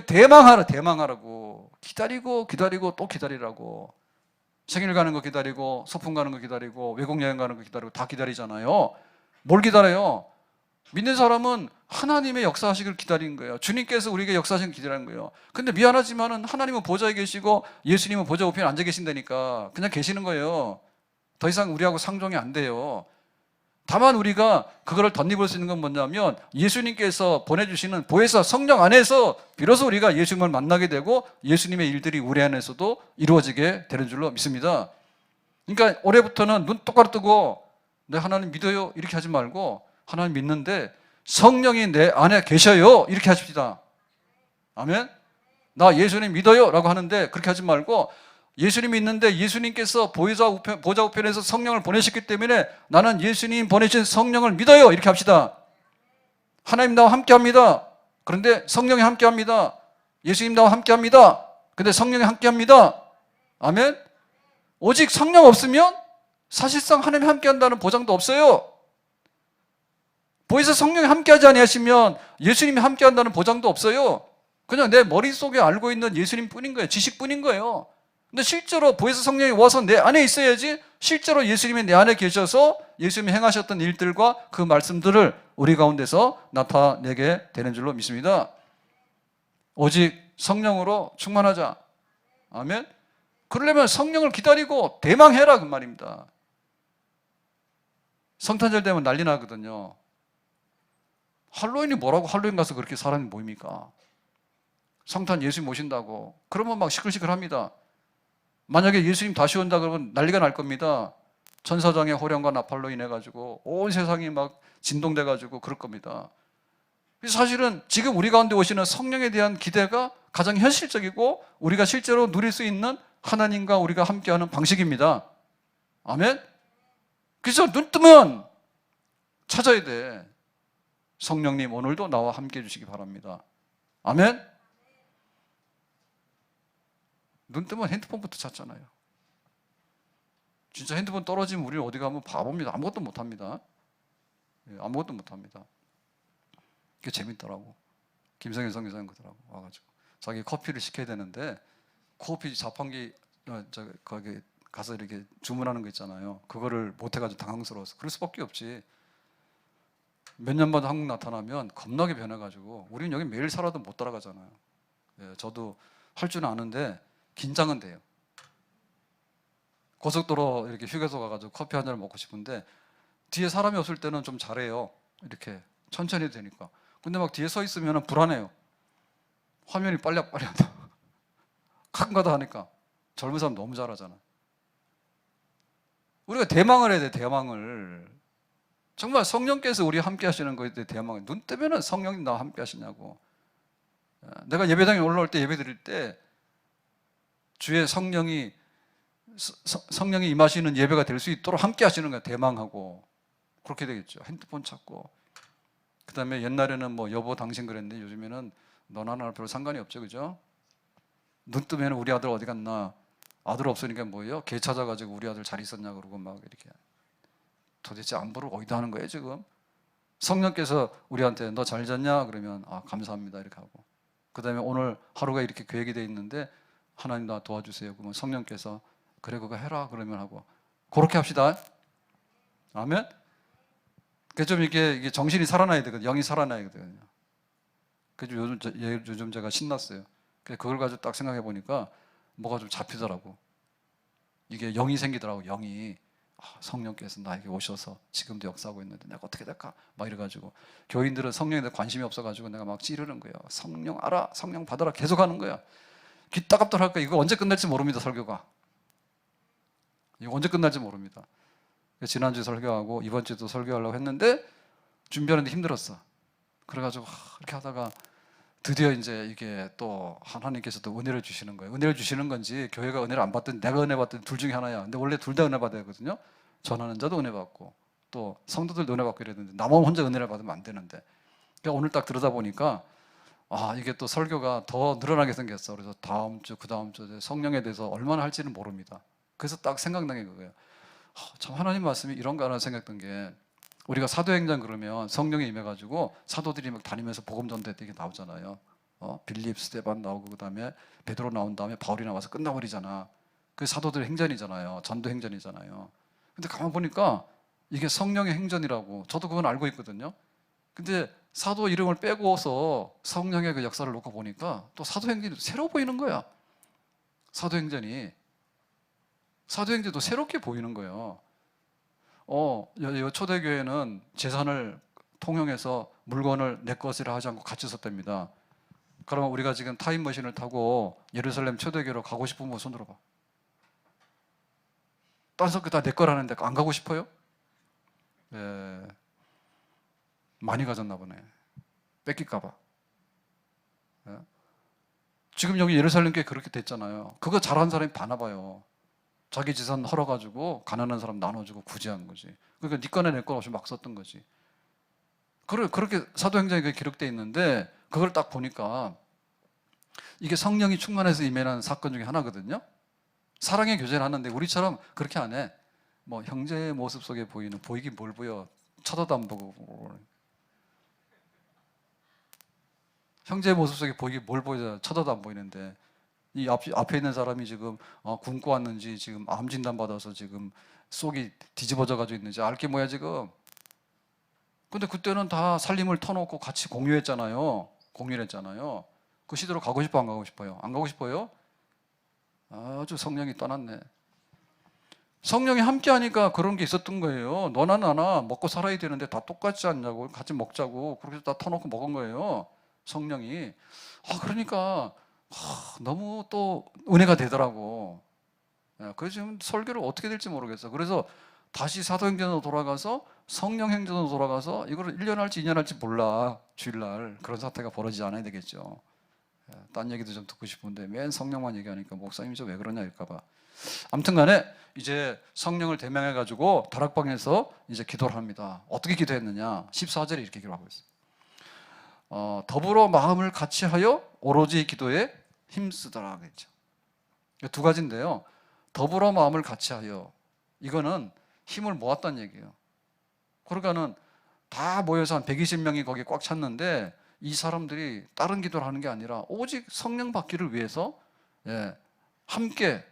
대망하라고. 기다리고 또 기다리라고. 생일 가는 거 기다리고, 소풍 가는 거 기다리고, 외국 여행 가는 거 기다리고 다 기다리잖아요. 뭘 기다려요? 믿는 사람은 하나님의 역사하시기를 기다리는 거예요. 주님께서 우리에게 역사하시기를 기다리는 거예요. 근데 미안하지만은 하나님은 보좌에 계시고 예수님은 보좌 우편에 앉아 계신다니까 그냥 계시는 거예요. 더 이상 우리하고 상종이 안 돼요. 다만 우리가 그거를 덧입을 수 있는 건 뭐냐면 예수님께서 보내주시는 보혜사 성령 안에서 비로소 우리가 예수님을 만나게 되고 예수님의 일들이 우리 안에서도 이루어지게 되는 줄로 믿습니다. 그러니까 올해부터는 눈 똑바로 뜨고 내 하나님 믿어요 이렇게 하지 말고, 하나님 믿는데 성령이 내 안에 계셔요 이렇게 하십시다. 아멘. 나 예수님 믿어요 라고 하는데 그렇게 하지 말고, 예수님이 있는데 예수님께서 보좌 우편에서 성령을 보내셨기 때문에 나는 예수님 보내신 성령을 믿어요 이렇게 합시다. 하나님 나와 함께합니다. 그런데 성령이 함께합니다. 예수님 나와 함께합니다. 근데 성령이 함께합니다. 아멘. 오직 성령 없으면 사실상 하나님이 함께한다는 보장도 없어요. 보혜사 성령이 함께하지 아니하시면 예수님이 함께한다는 보장도 없어요. 그냥 내 머릿속에 알고 있는 예수님 뿐인 거예요. 지식뿐인 거예요. 근데 실제로 보혜사 성령이 와서 내 안에 있어야지 실제로 예수님이 내 안에 계셔서 예수님이 행하셨던 일들과 그 말씀들을 우리 가운데서 나타내게 되는 줄로 믿습니다. 오직 성령으로 충만하자. 아멘. 그러려면 성령을 기다리고 대망해라 그 말입니다. 성탄절 되면 난리 나거든요. 할로윈이 뭐라고 할로윈 가서 그렇게 사람이 모입니까? 성탄 예수님 오신다고 그러면 막 시끌시끌합니다. 만약에 예수님 다시 온다 그러면 난리가 날 겁니다. 천사장의 호령과 나팔로 인해 가지고 온 세상이 막 진동돼 가지고 그럴 겁니다. 사실은 지금 우리 가운데 오시는 성령에 대한 기대가 가장 현실적이고 우리가 실제로 누릴 수 있는 하나님과 우리가 함께하는 방식입니다. 아멘? 그래서 눈 뜨면 찾아야 돼. 성령님 오늘도 나와 함께 해주시기 바랍니다. 아멘? 눈 뜨면 핸드폰부터 찾잖아요. 진짜 핸드폰 떨어지면 우리는 어디 가면 바보입니다. 아무것도 못합니다. 아무것도 못합니다. 그게 재밌더라고. 김성현 선교사님 그러더라고. 와가지고 자기 커피를 시켜야 되는데 커피 자판기 거기 가서 이렇게 주문하는 거 있잖아요. 그거를 못해가지고 당황스러워서. 그럴 수밖에 없지. 몇 년마다 한국 나타나면 겁나게 변해가지고 우리는 여기 매일 살아도 못 따라가잖아요. 저도 할 줄은 아는데 긴장은 돼요. 고속도로 이렇게 휴게소 가가지고 커피 한 잔을 먹고 싶은데 뒤에 사람이 없을 때는 좀 잘해요. 이렇게 천천히 해도 되니까. 근데 막 뒤에 서 있으면 불안해요. 화면이 빨리빨리하다. 가끔가다 하니까. 젊은 사람 너무 잘하잖아. 우리가 대망을 해야 돼. 대망을. 정말 성령께서 우리 함께 하시는 거에 대해 대망을. 눈 뜨면 성령님 나와 함께 하시냐고. 내가 예배당에 올라올 때 예배 드릴 때 주의 성령이 임하시는 예배가 될 수 있도록 함께 하시는 거야. 대망하고. 그렇게 되겠죠. 핸드폰 찾고. 그 다음에 옛날에는 뭐 여보 당신 그랬는데 요즘에는 너나 나나 별로 상관이 없죠. 그죠? 눈 뜨면 우리 아들 어디 갔나? 아들 없으니까 뭐예요? 개 찾아가지고 우리 아들 잘 있었냐 그러고 막 이렇게. 도대체 안부를 어디다 하는 거예요 지금? 성령께서 우리한테 너 잘 잤냐? 그러면 아 감사합니다 이렇게 하고. 그 다음에 오늘 하루가 이렇게 계획이 돼 있는데 하나님 나 도와주세요. 그러면 성령께서 그래 그거 해라 그러면 하고. 그렇게 합시다. 아멘? 좀 이게 정신이 살아나야 되거든요. 영이 살아나야 되거든요. 그래서 요즘 제가 신났어요. 그걸 가지고 딱 생각해 보니까 뭐가 좀 잡히더라고. 이게 영이 생기더라고. 영이 성령께서 나에게 오셔서 지금도 역사하고 있는데 내가 어떻게 될까? 막 이래가지고 교인들은 성령에 대해 관심이 없어가지고 내가 막 찌르는 거예요. 성령 알아, 성령 받아라 계속 하는 거야. 귀 따갑도록 할 거야. 이거 언제 끝날지 모릅니다. 설교가. 이거 언제 끝날지 모릅니다. 지난주 설교하고 이번 주도 설교하려고 했는데 준비하는데 힘들었어. 그래가지고 이렇게 하다가 드디어 이제 이게 또 하나님께서 또 은혜를 주시는 거예요. 은혜를 주시는 건지 교회가 은혜를 안 받든 내가 은혜 받든 둘 중에 하나야. 근데 원래 둘 다 은혜 받아야 하거든요. 전하는 자도 은혜 받고 또 성도들도 은혜 받고 이래야 되는데 나만 혼자 은혜를 받으면 안 되는데. 그러니까 오늘 딱 들여다 보니까 이게 또 설교가 더 늘어나게 생겼어. 그래서 다음 주, 그 다음 주에 성령에 대해서 얼마나 할지는 모릅니다. 그래서 딱 생각나게 그거예요. 참 하나님 말씀이 이런가 하는 생각했던 게 우리가 사도행전 그러면 성령이 임해가지고 사도들이 막 다니면서 복음 전도에 되게 나오잖아요. 빌립, 스데반 나오고 그 다음에 베드로 나온 다음에 바울이 나와서 끝나버리잖아. 그 사도들의 행전이잖아요. 전도 행전이잖아요. 근데 가만 보니까 이게 성령의 행전이라고 저도 그건 알고 있거든요. 근데 사도 이름을 빼고서 성령의 그 역사를 놓고 보니까 또 사도행전이 새로 보이는 거야. 사도행전도 새롭게 보이는 거예요. 초대교회는 재산을 통용해서 물건을 내 것이라 하지 않고 같이 썼답니다. 그러면 우리가 지금 타임머신을 타고 예루살렘 초대교회로 가고 싶으면 손 들어봐. 딴 학교 다 내 거라는데 안 가고 싶어요? 네. 많이 가졌나 보네. 뺏길까봐. 네. 지금 여기 예루살렘 교회 그렇게 됐잖아요. 그거 잘하는 사람이 많아 봐요. 자기 재산 헐어가지고 가난한 사람 나눠주고 구제한 거지. 그러니까 네 거나 내 거 없이 막 썼던 거지. 그렇게 사도행전에 기록되어 있는데 그걸 딱 보니까 이게 성령이 충만해서 임하는 사건 중에 하나거든요. 사랑의 교제를 하는데 우리처럼 그렇게 안 해. 뭐 형제의 모습 속에 보이긴 뭘 보여. 쳐다도 안 보고. 형제의 모습 속에 보이긴 뭘 보여. 쳐다도 안 보이는데 이 앞에 있는 사람이 지금 굶고 왔는지 지금 암 진단 받아서 지금 속이 뒤집어져 가지고 있는지 알 게 뭐야 지금. 근데 그때는 다 살림을 터놓고 같이 공유했잖아요. 그 시대로 가고 싶어 안 가고 싶어요? 안 가고 싶어요? 아주 성령이 떠났네. 성령이 함께 하니까 그런 게 있었던 거예요. 너나 나나 먹고 살아야 되는데 다 똑같지 않냐고. 같이 먹자고. 그렇게 해서 다 터놓고 먹은 거예요. 성령이. 그러니까 너무 또 은혜가 되더라고. 그래서 지금 설교를 어떻게 될지 모르겠어. 그래서 다시 사도행전으로 돌아가서 성령 행전으로 돌아가서 이걸 1년 할지 2년 할지 몰라. 주일날 그런 사태가 벌어지지 않아야 되겠죠. 딴 얘기도 좀 듣고 싶은데 맨 성령만 얘기하니까 목사님이 저 왜 그러냐 할까봐. 아무튼 간에 이제 성령을 대명해 가지고 다락방에서 이제 기도를 합니다. 어떻게 기도했느냐? 14절에 이렇게 기록하고 있어요. 더불어 마음을 같이하여 오로지 기도에 힘쓰더라 그랬죠. 두 가지인데요. 더불어 마음을 같이하여, 이거는 힘을 모았다는 얘기예요. 그러니까는 다 모여서 한 120명이 거기에 꽉 찼는데 이 사람들이 다른 기도를 하는 게 아니라 오직 성령 받기를 위해서 함께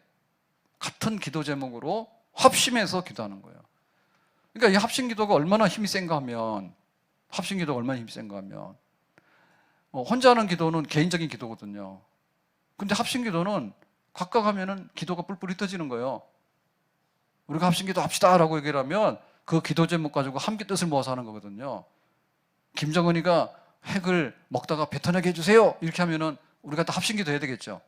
같은 기도 제목으로 합심해서 기도하는 거예요. 그러니까 이 합심 기도가 얼마나 힘이 센가 하면, 혼자 하는 기도는 개인적인 기도거든요. 근데 합심 기도는 각각 하면은 기도가 뿔뿔이 터지는 거예요. 우리가 합심 기도 합시다라고 얘기를 하면 그 기도 제목 가지고 함께 뜻을 모아서 하는 거거든요. 김정은이가 핵을 먹다가 뱉어내게 해주세요 이렇게 하면은 우리가 다 합심 기도 해야 되겠죠.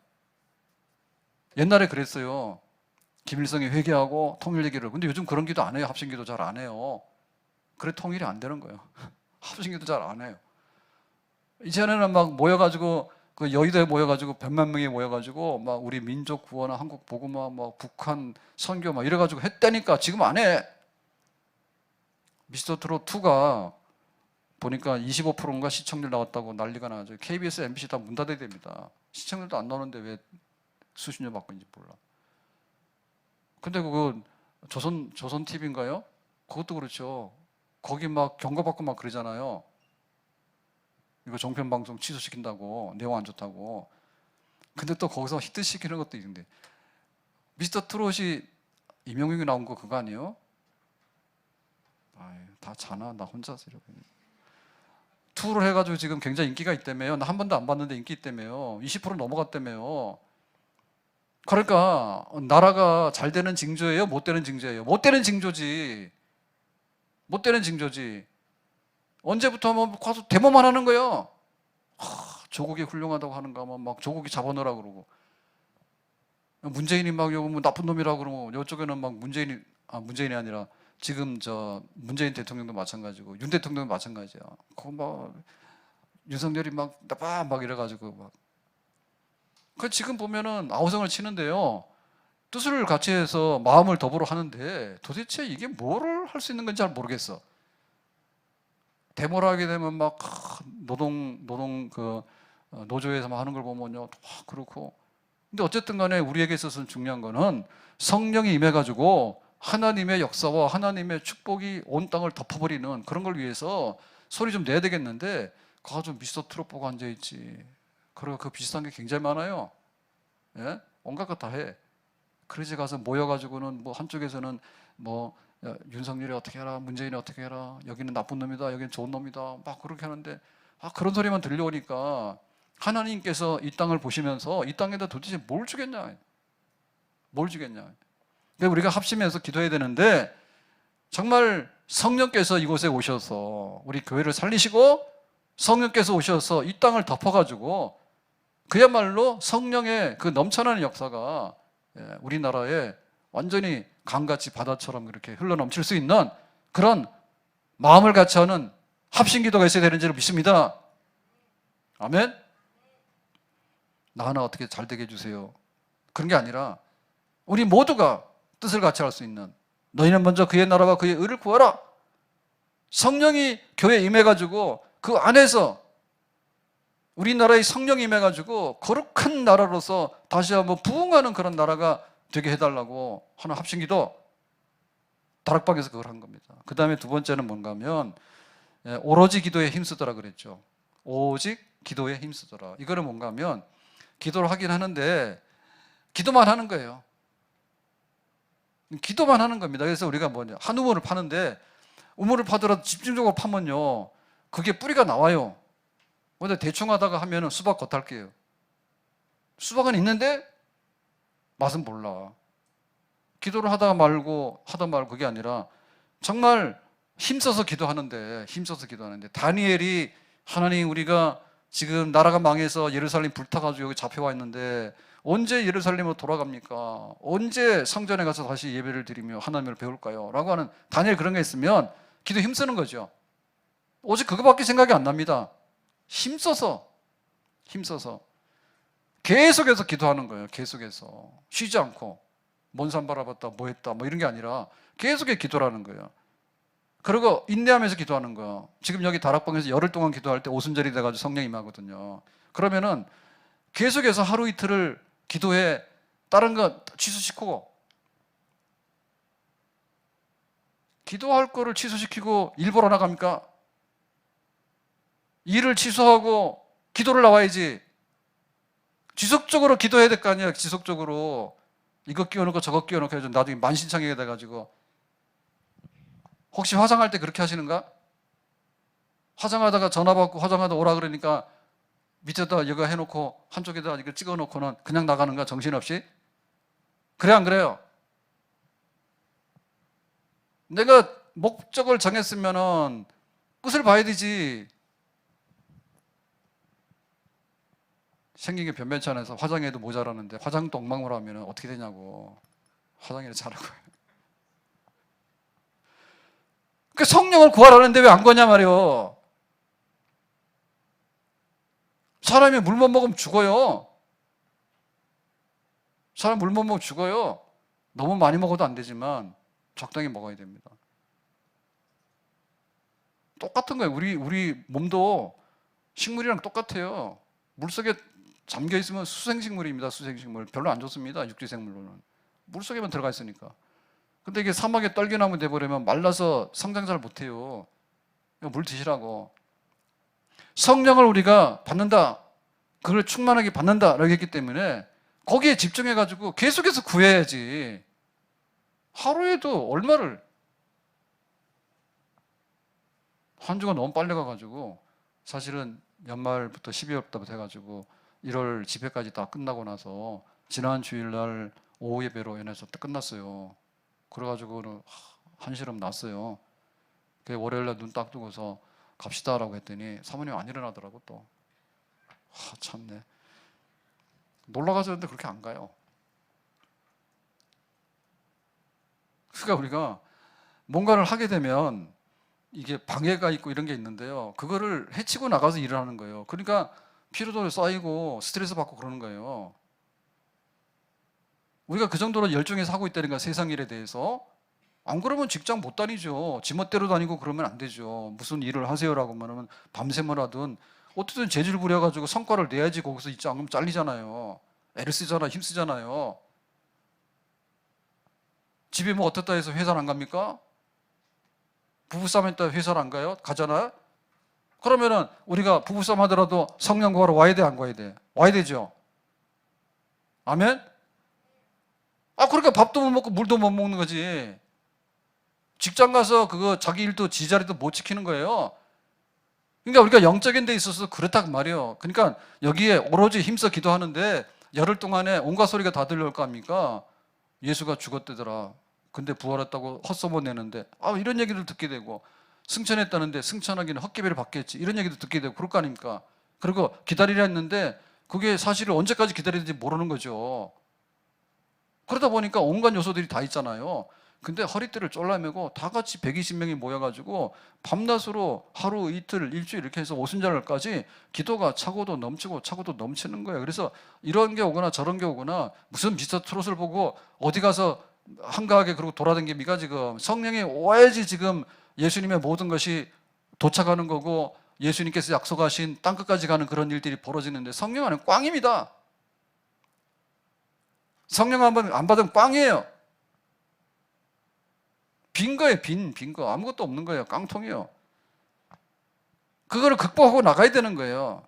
옛날에 그랬어요. 김일성이 회개하고 통일 얘기를. 근데 요즘 그런 기도 안 해요. 합심 기도 잘 안 해요. 그래 통일이 안 되는 거예요. 합심 기도 잘 안 해요. 이전에는 막 모여가지고 그 여의도에 모여가지고 100만 명이 모여가지고 막 우리 민족 구호나 한국 복음화 막 북한 선교 막 이래가지고 했다니까. 지금 안 해. 미스터 트롯 2가 보니까 25%인가 시청률 나왔다고 난리가 나죠. KBS, MBC 다 문 닫아야 됩니다. 시청률도 안 나오는데 왜 수십 년 바꾼지 몰라. 근데 그거 조선 TV인가요? 그것도 그렇죠. 거기 막 경고받고 막 그러잖아요. 이거 종편 방송 취소시킨다고, 내용 안 좋다고. 근데 또 거기서 히트시키는 것도 있는데, 미스터 트롯이 이명웅이 나온 거 그거 아니에요? 아유, 다 자나 나 혼자서 이러고 있네. 투를 해가지고 지금 굉장히 인기가 있다며요. 나 한 번도 안 봤는데 인기 있다며요. 20% 넘어갔다며요. 그러니까 나라가 잘 되는 징조예요? 못 되는 징조예요? 못 되는 징조지. 못 되는 징조지. 언제부터 하면 가서 데모만 하는 거예요. 조국이 훌륭하다고 하는가 하면 막 조국이 잡아넣으라 그러고, 문재인이 막 뭐 나쁜 놈이라고 그러고, 이쪽에는 막 문재인이 아니라 지금 저 문재인 대통령도 마찬가지고 윤 대통령도 마찬가지야. 그거 막 윤석열이 막 나빠 막 이래가지고 막. 그 지금 보면은 아우성을 치는데요. 뜻을 같이 해서 마음을 더불어 하는데 도대체 이게 뭐를 할 수 있는 건지 잘 모르겠어. 데모를 하게 되면 막 노조에서 막 하는 걸 보면요, 그렇고. 근데 어쨌든 간에 우리에게 있어서는 중요한 거는 성령이 임해가지고 하나님의 역사와 하나님의 축복이 온 땅을 덮어버리는 그런 걸 위해서 소리 좀 내야 되겠는데, 그거 좀 미스터 트롯 보고 앉아있지. 그리고 그 비슷한 게 굉장히 많아요. 예? 온갖 것 다 해. 그러지 가서 모여가지고는 뭐 한쪽에서는 뭐 윤석열이 어떻게 해라, 문재인이 어떻게 해라, 여기는 나쁜 놈이다, 여기는 좋은 놈이다, 막 그렇게 하는데, 그런 소리만 들려오니까 하나님께서 이 땅을 보시면서 이 땅에다 도대체 뭘 주겠냐? 그러니까 우리가 합심해서 기도해야 되는데, 정말 성령께서 이곳에 오셔서 우리 교회를 살리시고 성령께서 오셔서 이 땅을 덮어가지고 그야말로 성령의 그 넘쳐나는 역사가 우리나라에 완전히 강같이 바다처럼 그렇게 흘러넘칠 수 있는 그런 마음을 같이 하는 합심기도가 있어야 되는 줄 믿습니다. 아멘. 나 하나 어떻게 잘 되게 해주세요, 그런 게 아니라 우리 모두가 뜻을 같이 할 수 있는, 너희는 먼저 그의 나라와 그의 의를 구하라. 성령이 교회에 임해가지고 그 안에서 우리나라의 성령이 임해가지고 거룩한 나라로서 다시 한번 부흥하는 그런 나라가 되게 해달라고 하는 합심기도, 다락방에서 그걸 한 겁니다. 그 다음에 두 번째는 뭔가 하면 오로지 기도에 힘쓰더라 그랬죠. 오직 기도에 힘쓰더라. 이거는 뭔가 하면 기도를 하긴 하는데 기도만 하는 거예요. 기도만 하는 겁니다. 그래서 우리가 뭐냐, 한 우물을 파는데 우물을 파더라도 집중적으로 파면요, 그게 뿌리가 나와요. 근데 대충 하다가 하면은 수박 겉핥게요. 수박은 있는데 맛은 몰라. 기도를 하다 말고 그게 아니라 정말 힘써서 기도하는데 다니엘이, 하나님 우리가 지금 나라가 망해서 예루살렘 불타가지고 여기 잡혀와 있는데 언제 예루살렘으로 돌아갑니까? 언제 성전에 가서 다시 예배를 드리며 하나님을 배울까요? 라고 하는, 다니엘 그런 게 있으면 기도 힘쓰는 거죠. 오직 그거밖에 생각이 안 납니다. 힘써서 계속해서 기도하는 거예요. 계속해서 쉬지 않고 먼 산 바라봤다 뭐 했다 뭐 이런 게 아니라 계속해서 기도라는 거예요. 그리고 인내하면서 기도하는 거예요. 지금 여기 다락방에서 열흘 동안 기도할 때 오순절이 돼가지고 성령 임하거든요. 그러면은 계속해서 하루 이틀을 기도해. 다른 거 취소시키고, 기도할 거를 취소시키고 일 보러 나갑니까? 일을 취소하고 기도를 나와야지. 지속적으로 기도해야 될 거 아니에요. 지속적으로 이거 끼워놓고 저거 끼워놓고 해서 나중에 만신창이가 돼가지고. 혹시 화장할 때 그렇게 하시는가? 화장하다가 전화 받고 화장하다 오라 그러니까 밑에다 이거 해놓고 한쪽에다 이거 찍어놓고는 그냥 나가는가? 정신없이? 그래 안 그래요? 내가 목적을 정했으면은 끝을 봐야 되지. 생긴 게 변변치 않아서 화장해도 모자라는데 화장도 엉망으로 하면 어떻게 되냐고. 화장해도 잘하고. 그 성령을 구하라는데 왜 안 거냐 말이요. 사람이 물 못 먹으면 죽어요. 사람 물 못 먹으면 죽어요. 너무 많이 먹어도 안 되지만 적당히 먹어야 됩니다. 똑같은 거예요. 우리 몸도 식물이랑 똑같아요. 물속에 잠겨 있으면 수생식물입니다. 수생식물. 별로 안 좋습니다. 육지생물로는. 물속에만 들어가 있으니까. 근데 이게 사막에 떨기나무 돼버리면 말라서 성장 잘 못해요. 물 드시라고. 성령을 우리가 받는다. 그걸 충만하게 받는다라고 했기 때문에 거기에 집중해가지고 계속해서 구해야지. 하루에도 얼마를. 한 주가 너무 빨리 가가지고 사실은 연말부터 12월부터 해가지고 1월 집회까지 다 끝나고 나서 지난 주일날 오후 예배로 연해서 끝났어요. 그래가지고 한시름 났어요. 월요일날 눈 딱 뜨고서 갑시다라고 했더니 사모님 안 일어나더라고 또. 참네. 놀러가자는데 그렇게 안 가요. 그러니까 우리가 뭔가를 하게 되면 이게 방해가 있고 이런 게 있는데요. 그거를 해치고 나가서 일을 하는 거예요. 그러니까 피로도 쌓이고 스트레스 받고 그러는 거예요. 우리가 그 정도로 열중해서 하고 있다는 거야, 세상 일에 대해서. 안 그러면 직장 못 다니죠. 지멋대로 다니고 그러면 안 되죠. 무슨 일을 하세요라고 하면 밤샘을 하든 어떻게든 재질 부려가지고 성과를 내야지. 거기서 있지 않으면 잘리잖아요. 애를 쓰잖아, 힘 쓰잖아요. 집에 뭐 어떻다 해서 회사를 안 갑니까? 부부싸움 했다 회사를 안 가요? 가잖아요? 그러면은 우리가 부부싸움 하더라도 성령 구하러 와야 돼, 안 가야 돼? 와야 되죠. 아멘? 그러니까 밥도 못 먹고 물도 못 먹는 거지. 직장 가서 그거 자기 일도 지 자리도 못 지키는 거예요. 그러니까 우리가 영적인 데 있어서 그렇다 그 말이에요. 그러니까 여기에 오로지 힘써 기도하는데 열흘 동안에 온갖 소리가 다 들려올 거 아닙니까? 예수가 죽었대더라. 근데 부활했다고 헛소문 내는데 이런 얘기를 듣게 되고, 승천했다는데 승천하기는 헛개비를 받겠지 이런 얘기도 듣게 되고 그럴 거 아닙니까? 그리고 기다리려 했는데 그게 사실은 언제까지 기다려야 될지 모르는 거죠. 그러다 보니까 온갖 요소들이 다 있잖아요. 근데 허리띠를 쫄라매고 다 같이 120명이 모여가지고 밤낮으로 하루 이틀 일주일 이렇게 해서 오순절까지 기도가 차고도 넘치고 차고도 넘치는 거예요. 그래서 이런 게 오거나 저런 게 오거나 무슨 미스터 트롯을 보고 어디 가서 한가하게 그러고 돌아다닙니까? 지금 성령이 와야지 지금 예수님의 모든 것이 도착하는 거고 예수님께서 약속하신 땅끝까지 가는 그런 일들이 벌어지는데 성령 안에 꽝입니다. 성령 안 받으면 꽝이에요. 빈 거예요. 빈 거. 아무것도 없는 거예요. 깡통이에요. 그거를 극복하고 나가야 되는 거예요.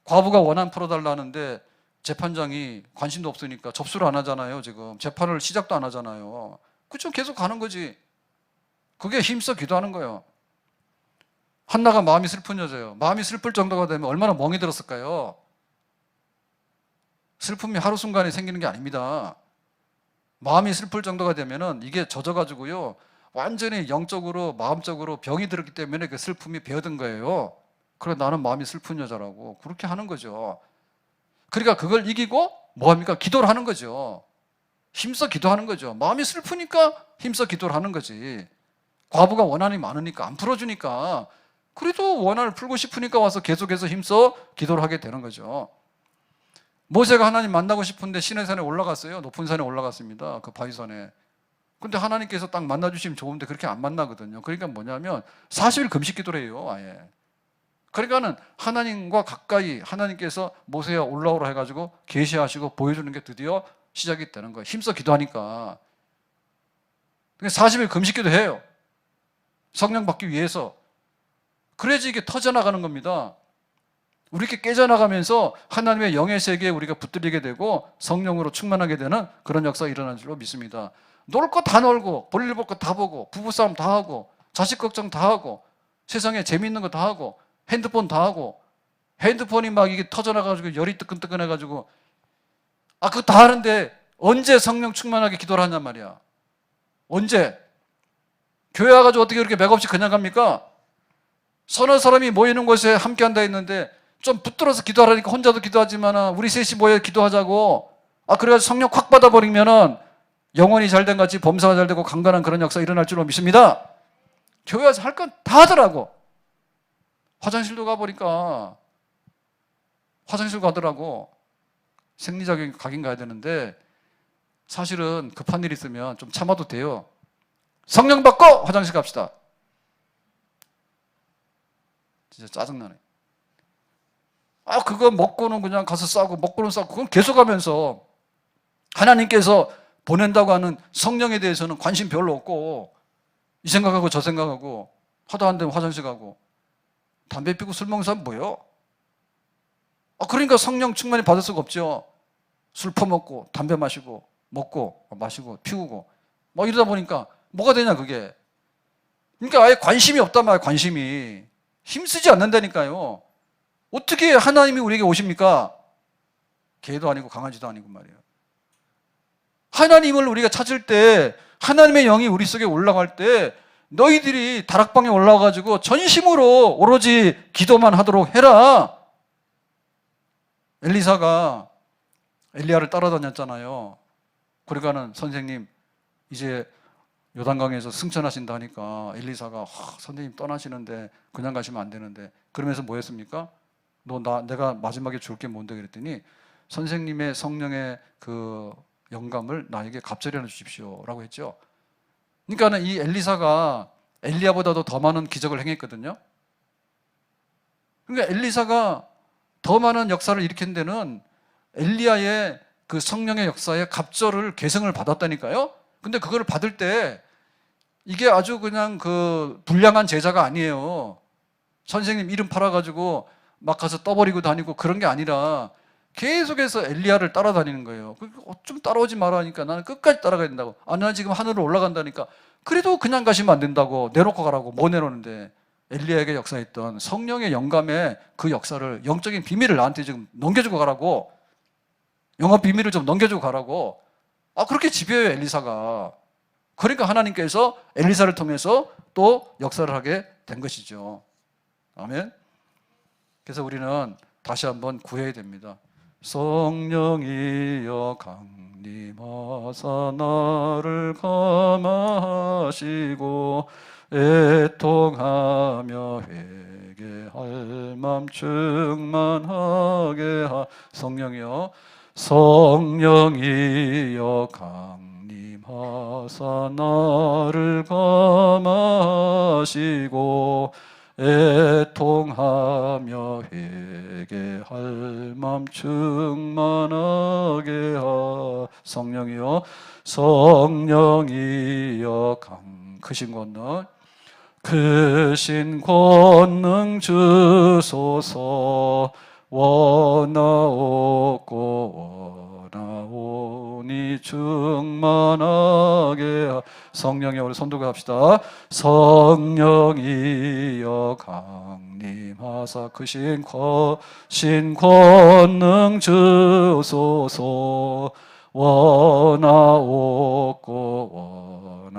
과부가 원한 풀어달라는데 재판장이 관심도 없으니까 접수를 안 하잖아요. 지금 재판을 시작도 안 하잖아요. 그쵸? 계속 가는 거지. 그게 힘써 기도하는 거예요. 한나가 마음이 슬픈 여자예요. 마음이 슬플 정도가 되면 얼마나 멍이 들었을까요? 슬픔이 하루 순간에 생기는 게 아닙니다. 마음이 슬플 정도가 되면은 이게 젖어가지고요, 완전히 영적으로 마음적으로 병이 들었기 때문에 그 슬픔이 배어든 거예요. 그래, 나는 마음이 슬픈 여자라고 그렇게 하는 거죠. 그러니까 그걸 이기고 뭐합니까? 기도를 하는 거죠. 힘써 기도하는 거죠. 마음이 슬프니까 힘써 기도를 하는 거지. 과부가 원한이 많으니까 안 풀어주니까 그래도 원한을 풀고 싶으니까 와서 계속해서 힘써 기도를 하게 되는 거죠. 모세가 하나님 만나고 싶은데 시내산에 올라갔어요. 높은 산에 올라갔습니다. 그 바위산에. 근데 하나님께서 딱 만나주시면 좋은데 그렇게 안 만나거든요. 그러니까 뭐냐면 40일 금식 기도를 해요. 아예. 그러니까는 하나님과 가까이 하나님께서 모세야 올라오라 해가지고 계시하시고 보여주는 게 드디어 시작이 되는 거예요. 힘써 기도하니까. 40일 금식 기도해요. 성령 받기 위해서. 그래야지 이게 터져나가는 겁니다. 우리 이렇게 깨져나가면서 하나님의 영의 세계에 우리가 붙들리게 되고 성령으로 충만하게 되는 그런 역사가 일어난 줄로 믿습니다. 놀 거 다 놀고 볼일 볼 거 다 보고 부부싸움 다 하고 자식 걱정 다 하고 세상에 재미있는 거 다 하고 핸드폰 다 하고 핸드폰이 막 이게 터져나가지고 열이 뜨끈뜨끈해가지고 그거 다 하는데 언제 성령 충만하게 기도를 하냔 말이야. 언제? 교회 와가지고 어떻게 그렇게 맥없이 그냥 갑니까? 서너 사람이 모이는 곳에 함께 한다 했는데 좀 붙들어서 기도하라니까 혼자도 기도하지만 우리 셋이 모여 기도하자고 그래가지고 성령 확 받아버리면은 영혼이 잘된 같이 범사가 잘되고 강건한 그런 역사 일어날 줄로 믿습니다. 교회 와서 할 건 다 하더라고. 화장실도 가보니까 화장실 가더라고. 생리적인 각인 가야 되는데 사실은 급한 일 있으면 좀 참아도 돼요. 성령 받고 화장실 갑시다. 진짜 짜증나네. 그거 먹고는 그냥 가서 싸고 먹고는 싸고 그건 계속하면서 하나님께서 보낸다고 하는 성령에 대해서는 관심 별로 없고 이 생각하고 저 생각하고 하도 안 되면 화장실 가고 담배 피고 술 먹는 사람 뭐예요? 그러니까 성령 충만히 받을 수가 없죠. 술 퍼먹고 담배 마시고 먹고 마시고 피우고 이러다 보니까 뭐가 되냐 그게. 그러니까 아예 관심이 없단 말이에요. 관심이. 힘쓰지 않는다니까요. 어떻게 하나님이 우리에게 오십니까? 개도 아니고 강아지도 아니고 말이에요. 하나님을 우리가 찾을 때 하나님의 영이 우리 속에 올라갈 때 너희들이 다락방에 올라와가지고 전심으로 오로지 기도만 하도록 해라. 엘리사가 엘리야를 따라다녔잖아요. 그러니까는 선생님 이제 요단강에서 승천하신다 하니까 엘리사가 선생님 떠나시는데 그냥 가시면 안 되는데 그러면서 뭐 했습니까? 내가 마지막에 줄 게 뭔데 그랬더니 선생님의 성령의 그 영감을 나에게 갑절해 주십시오 라고 했죠. 그러니까는 이 엘리사가 엘리야보다도 더 많은 기적을 행했거든요. 그러니까 엘리사가 더 많은 역사를 일으킨 데는 엘리야의 그 성령의 역사에 갑절을 계승을 받았다니까요. 근데 그거를 받을 때 이게 아주 그냥 그 불량한 제자가 아니에요. 선생님 이름 팔아가지고 막 가서 떠버리고 다니고 그런 게 아니라 계속해서 엘리야를 따라다니는 거예요. 좀 따라오지 마라 하니까 나는 끝까지 따라가야 된다고. 나는 지금 하늘로 올라간다니까. 그래도 그냥 가시면 안 된다고. 내놓고 가라고. 뭐 내놓는데. 엘리야에게 역사했던 성령의 영감의 그 역사를, 영적인 비밀을 나한테 지금 넘겨주고 가라고. 영업 비밀을 좀 넘겨주고 가라고. 그렇게 지배해요 엘리사가. 그러니까 하나님께서 엘리사를 통해서 또 역사를 하게 된 것이죠. 아멘. 그래서 우리는 다시 한번 구해야 됩니다. 성령이여 강림하사 나를 감화하시고 애통하며 회개할 맘 충만하게 성령이여 강림하사 나를 감화하시고 애통하며 회개할 맘 충만하게 성령이여 크신 권능 주소서 원하옵니 충만하게 성령이여 우리 손들고 합시다. 성령이여 강림하사 크신 권능 주소서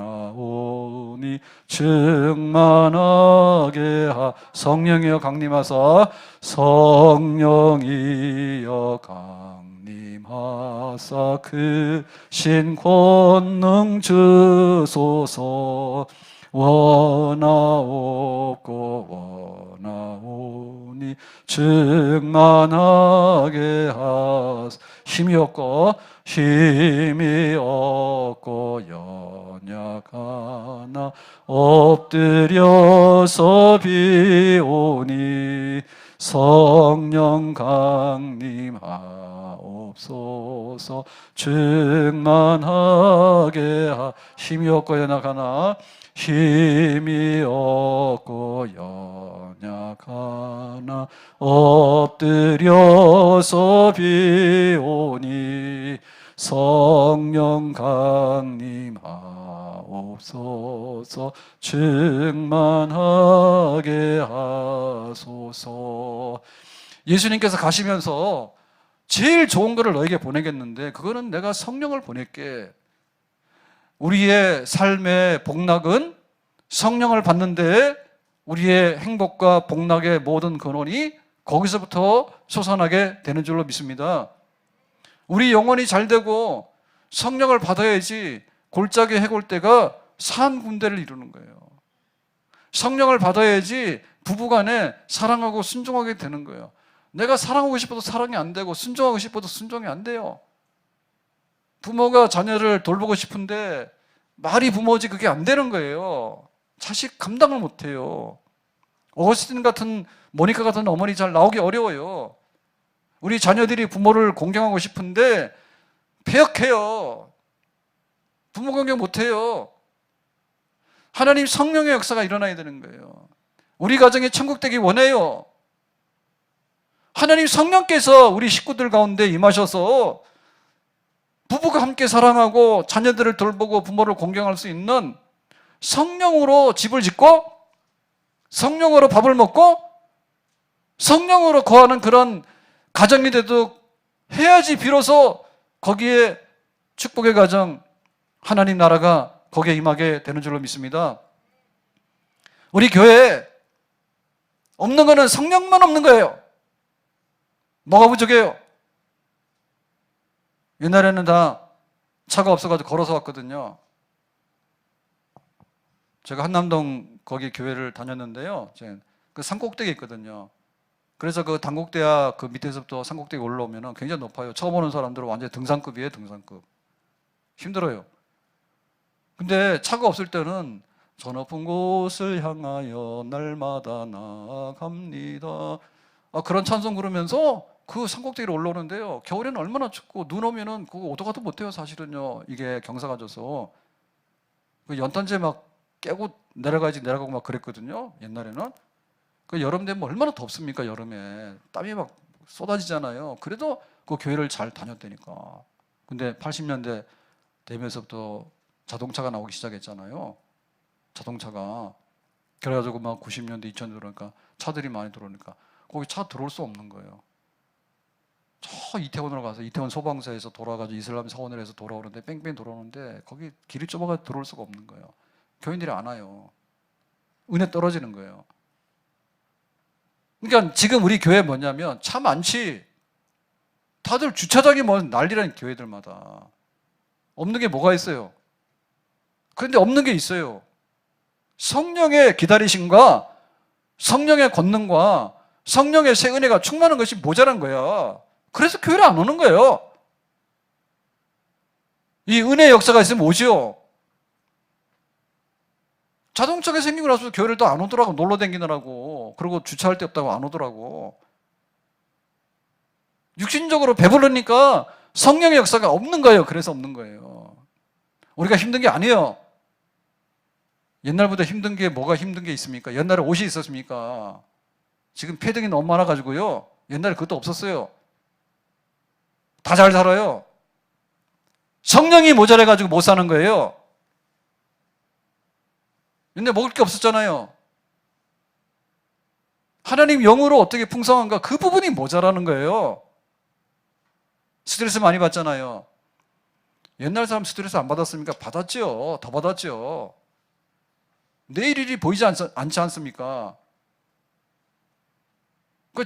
원하오니 충만하게 성령이여 강림하사 성령이여 강림하사 크신 권능 주소서 원하옵고 원하오니 충만하게 하사. 힘이 없고 힘이 없고 연약하나 엎드려서 비오니 성령 강림하옵소서. 충만하게 하. 힘이 없고 연약하나 힘이 없고 연약하나 엎드려서 비오니 성령 강림하옵소서. 충만하게 하소서. 예수님께서 가시면서 제일 좋은 것을 너에게 보내겠는데 그거는 내가 성령을 보낼게. 우리의 삶의 복락은 성령을 받는데 우리의 행복과 복락의 모든 근원이 거기서부터 솟아나게 되는 줄로 믿습니다. 우리 영혼이 잘 되고 성령을 받아야지 골짜기 해골대가 산 군대를 이루는 거예요. 성령을 받아야지 부부간에 사랑하고 순종하게 되는 거예요. 내가 사랑하고 싶어도 사랑이 안 되고 순종하고 싶어도 순종이 안 돼요. 부모가 자녀를 돌보고 싶은데 말이 부모지 그게 안 되는 거예요. 자식 감당을 못 해요. 어거스틴 같은, 모니카 같은 어머니 잘 나오기 어려워요. 우리 자녀들이 부모를 공경하고 싶은데 패역해요. 부모 공경 못 해요. 하나님 성령의 역사가 일어나야 되는 거예요. 우리 가정이 천국 되기 원해요. 하나님 성령께서 우리 식구들 가운데 임하셔서 부부가 함께 사랑하고 자녀들을 돌보고 부모를 공경할 수 있는 성령으로 집을 짓고 성령으로 밥을 먹고 성령으로 거하는 그런 가정이 되도록 해야지 비로소 거기에 축복의 가정, 하나님 나라가 거기에 임하게 되는 줄로 믿습니다. 우리 교회에 없는 거는 성령만 없는 거예요. 뭐가 부족해요? 옛날에는 다 차가 없어가지고 걸어서 왔거든요. 제가 한남동 거기 교회를 다녔는데요. 그 산꼭대기 있거든요. 그래서 그 단곡대야 그 밑에서부터 산꼭대기 올라오면 굉장히 높아요. 처음 오는 사람들은 완전히 등산급이에요, 등산급. 힘들어요. 근데 차가 없을 때는 저 높은 곳을 향하여 날마다 나아갑니다. 그런 찬송 부르면서 그 산꼭대기로 올라오는데요. 겨울에는 얼마나 춥고 눈 오면은 그거 오도 가도 못해요, 사실은요. 이게 경사가 져서. 그 연탄재 막 깨고 내려가야지 내려가고 막 그랬거든요. 옛날에는. 그 여름 되면 얼마나 덥습니까, 여름에. 땀이 막 쏟아지잖아요. 그래도 그 교회를 잘 다녔다니까. 근데 80년대 되면서부터 자동차가 나오기 시작했잖아요. 자동차가. 그래가지고 막 90년대, 2000년대 들어오니까 차들이 많이 들어오니까 거기 차 들어올 수 없는 거예요. 저 이태원으로 가서 이태원 소방서에서 돌아가지고 이슬람 사원을 해서 돌아오는데 뺑뺑 돌아오는데 거기 길이 좁아가 들어올 수가 없는 거예요. 교인들이 안 와요. 은혜 떨어지는 거예요. 그러니까 지금 우리 교회 뭐냐면 차 많지. 다들 주차장이 뭐 난리라는 교회들마다. 없는 게 뭐가 있어요? 그런데 없는 게 있어요. 성령의 기다리심과 성령의 권능과 성령의 새 은혜가 충만한 것이 모자란 거야. 그래서 교회를 안 오는 거예요. 이 은혜의 역사가 있으면 오지요. 자동차가 생기고 나서 교회를 또 안 오더라고. 놀러 다니느라고. 그리고 주차할 데 없다고 안 오더라고. 육신적으로 배부르니까 성령의 역사가 없는 거예요. 그래서 없는 거예요. 우리가 힘든 게 아니에요. 옛날보다 힘든 게 뭐가 힘든 게 있습니까? 옛날에 옷이 있었습니까? 지금 패딩이 너무 많아가지고요. 옛날에 그것도 없었어요. 다 잘 살아요. 성령이 모자라가지고 못 사는 거예요. 근데 먹을 게 없었잖아요. 하나님 영으로 어떻게 풍성한가? 그 부분이 모자라는 거예요. 스트레스 많이 받잖아요. 옛날 사람 스트레스 안 받았습니까? 받았죠. 더 받았죠. 내일 일이 보이지 않지 않습니까?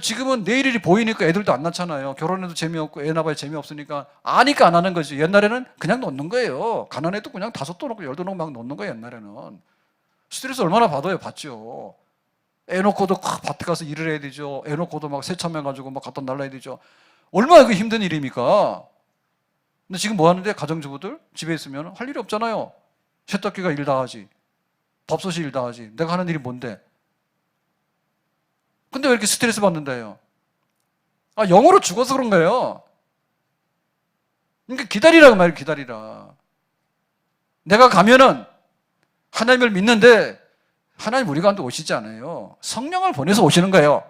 지금은 내일 일이 보이니까 애들도 안 낳잖아요. 결혼해도 재미없고 애 낳아야 재미없으니까 아니까 안 하는 거지. 옛날에는 그냥 놓는 거예요. 가난해도 그냥 5도 놓고 10도 놓고 막 놓는 거예요. 옛날에는. 스트레스 얼마나 받아요? 받죠. 애 놓고도 밭에 가서 일을 해야 되죠. 애 놓고도 막 세참해가지고 막 갖다 날라야 되죠. 얼마나 그 힘든 일입니까? 근데 지금 뭐 하는데 가정주부들 집에 있으면 할 일이 없잖아요. 세탁기가 일 다 하지. 밥솥이 일 다 하지. 내가 하는 일이 뭔데? 근데 왜 이렇게 스트레스 받는다요? 아, 영어로 죽어서 그런 거예요. 그러니까 기다리라고 말이에요. 기다리라. 내가 가면은 하나님을 믿는데 하나님 우리 가운데 오시지 않아요. 성령을 보내서 오시는 거예요.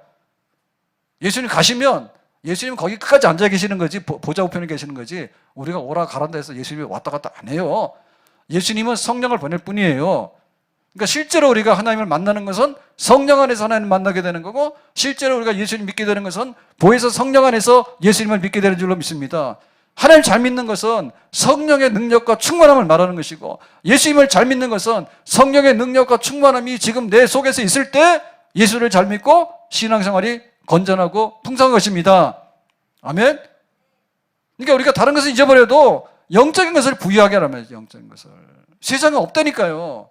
예수님 가시면 예수님 거기 끝까지 앉아 계시는 거지, 보좌 우편에 계시는 거지, 우리가 오라 가란다 해서 예수님이 왔다 갔다 안 해요. 예수님은 성령을 보낼 뿐이에요. 그러니까 실제로 우리가 하나님을 만나는 것은 성령 안에서 하나님을 만나게 되는 거고, 실제로 우리가 예수님 믿게 되는 것은 보혜사 성령 안에서 예수님을 믿게 되는 줄로 믿습니다. 하나님 잘 믿는 것은 성령의 능력과 충만함을 말하는 것이고, 예수님을 잘 믿는 것은 성령의 능력과 충만함이 지금 내 속에서 있을 때 예수를 잘 믿고 신앙생활이 건전하고 풍성한 것입니다. 아멘. 그러니까 우리가 다른 것을 잊어버려도 영적인 것을 부유하게 하라면, 영적인 것을. 세상에 없다니까요.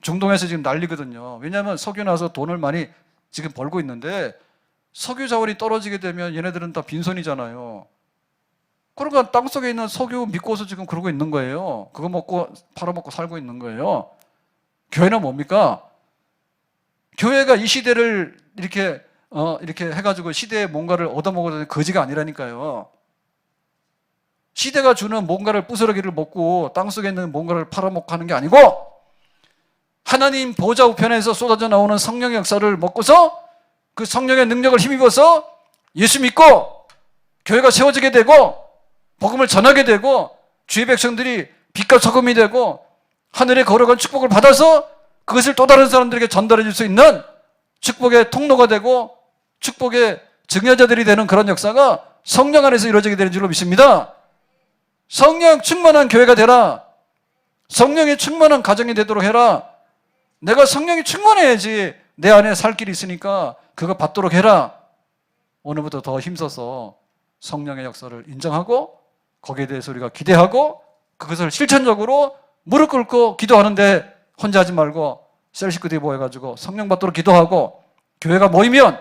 중동에서 지금 난리거든요. 왜냐하면 석유 나서 돈을 많이 지금 벌고 있는데, 석유 자원이 떨어지게 되면 얘네들은 다 빈손이잖아요. 그러니까 땅속에 있는 석유 믿고서 지금 그러고 있는 거예요. 그거 먹고 팔아먹고 살고 있는 거예요. 교회는 뭡니까? 교회가 이 시대를 이렇게 해가지고 시대에 뭔가를 얻어먹어도 거지가 아니라니까요. 시대가 주는 뭔가를 부스러기를 먹고 땅속에 있는 뭔가를 팔아먹고 하는 게 아니고, 하나님 보좌 우편에서 쏟아져 나오는 성령의 역사를 먹고서 그 성령의 능력을 힘입어서 예수 믿고 교회가 세워지게 되고 복음을 전하게 되고 주의 백성들이 빛과 소금이 되고 하늘에 거룩한 축복을 받아서 그것을 또 다른 사람들에게 전달해 줄 수 있는 축복의 통로가 되고 축복의 증여자들이 되는 그런 역사가 성령 안에서 이루어지게 되는 줄로 믿습니다. 성령 충만한 교회가 되라. 성령이 충만한 가정이 되도록 해라. 내가 성령이 충만해야지 내 안에 살 길이 있으니까 그거 받도록 해라. 오늘부터 더 힘써서 성령의 역사를 인정하고 거기에 대해서 우리가 기대하고 그것을 실천적으로 무릎 꿇고 기도하는데 혼자 하지 말고 셀 식구들이 모여가지고 성령 받도록 기도하고, 교회가 모이면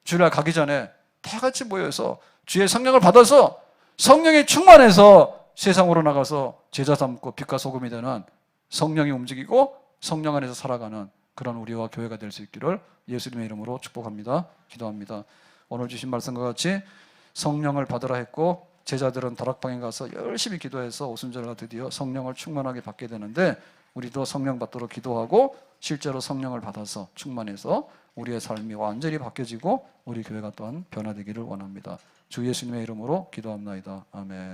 주일날 가기 전에 다 같이 모여서 주의 성령을 받아서 성령이 충만해서 세상으로 나가서 제자 삼고 빛과 소금이 되는, 성령이 움직이고 성령 안에서 살아가는 그런 우리와 교회가 될 수 있기를 예수님의 이름으로 축복합니다. 기도합니다. 오늘 주신 말씀과 같이 성령을 받으라 했고 제자들은 다락방에 가서 열심히 기도해서 오순절과 드디어 성령을 충만하게 받게 되는데, 우리도 성령 받도록 기도하고 실제로 성령을 받아서 충만해서 우리의 삶이 완전히 바뀌어지고 우리 교회가 또한 변화되기를 원합니다. 주 예수님의 이름으로 기도합나이다. 아멘.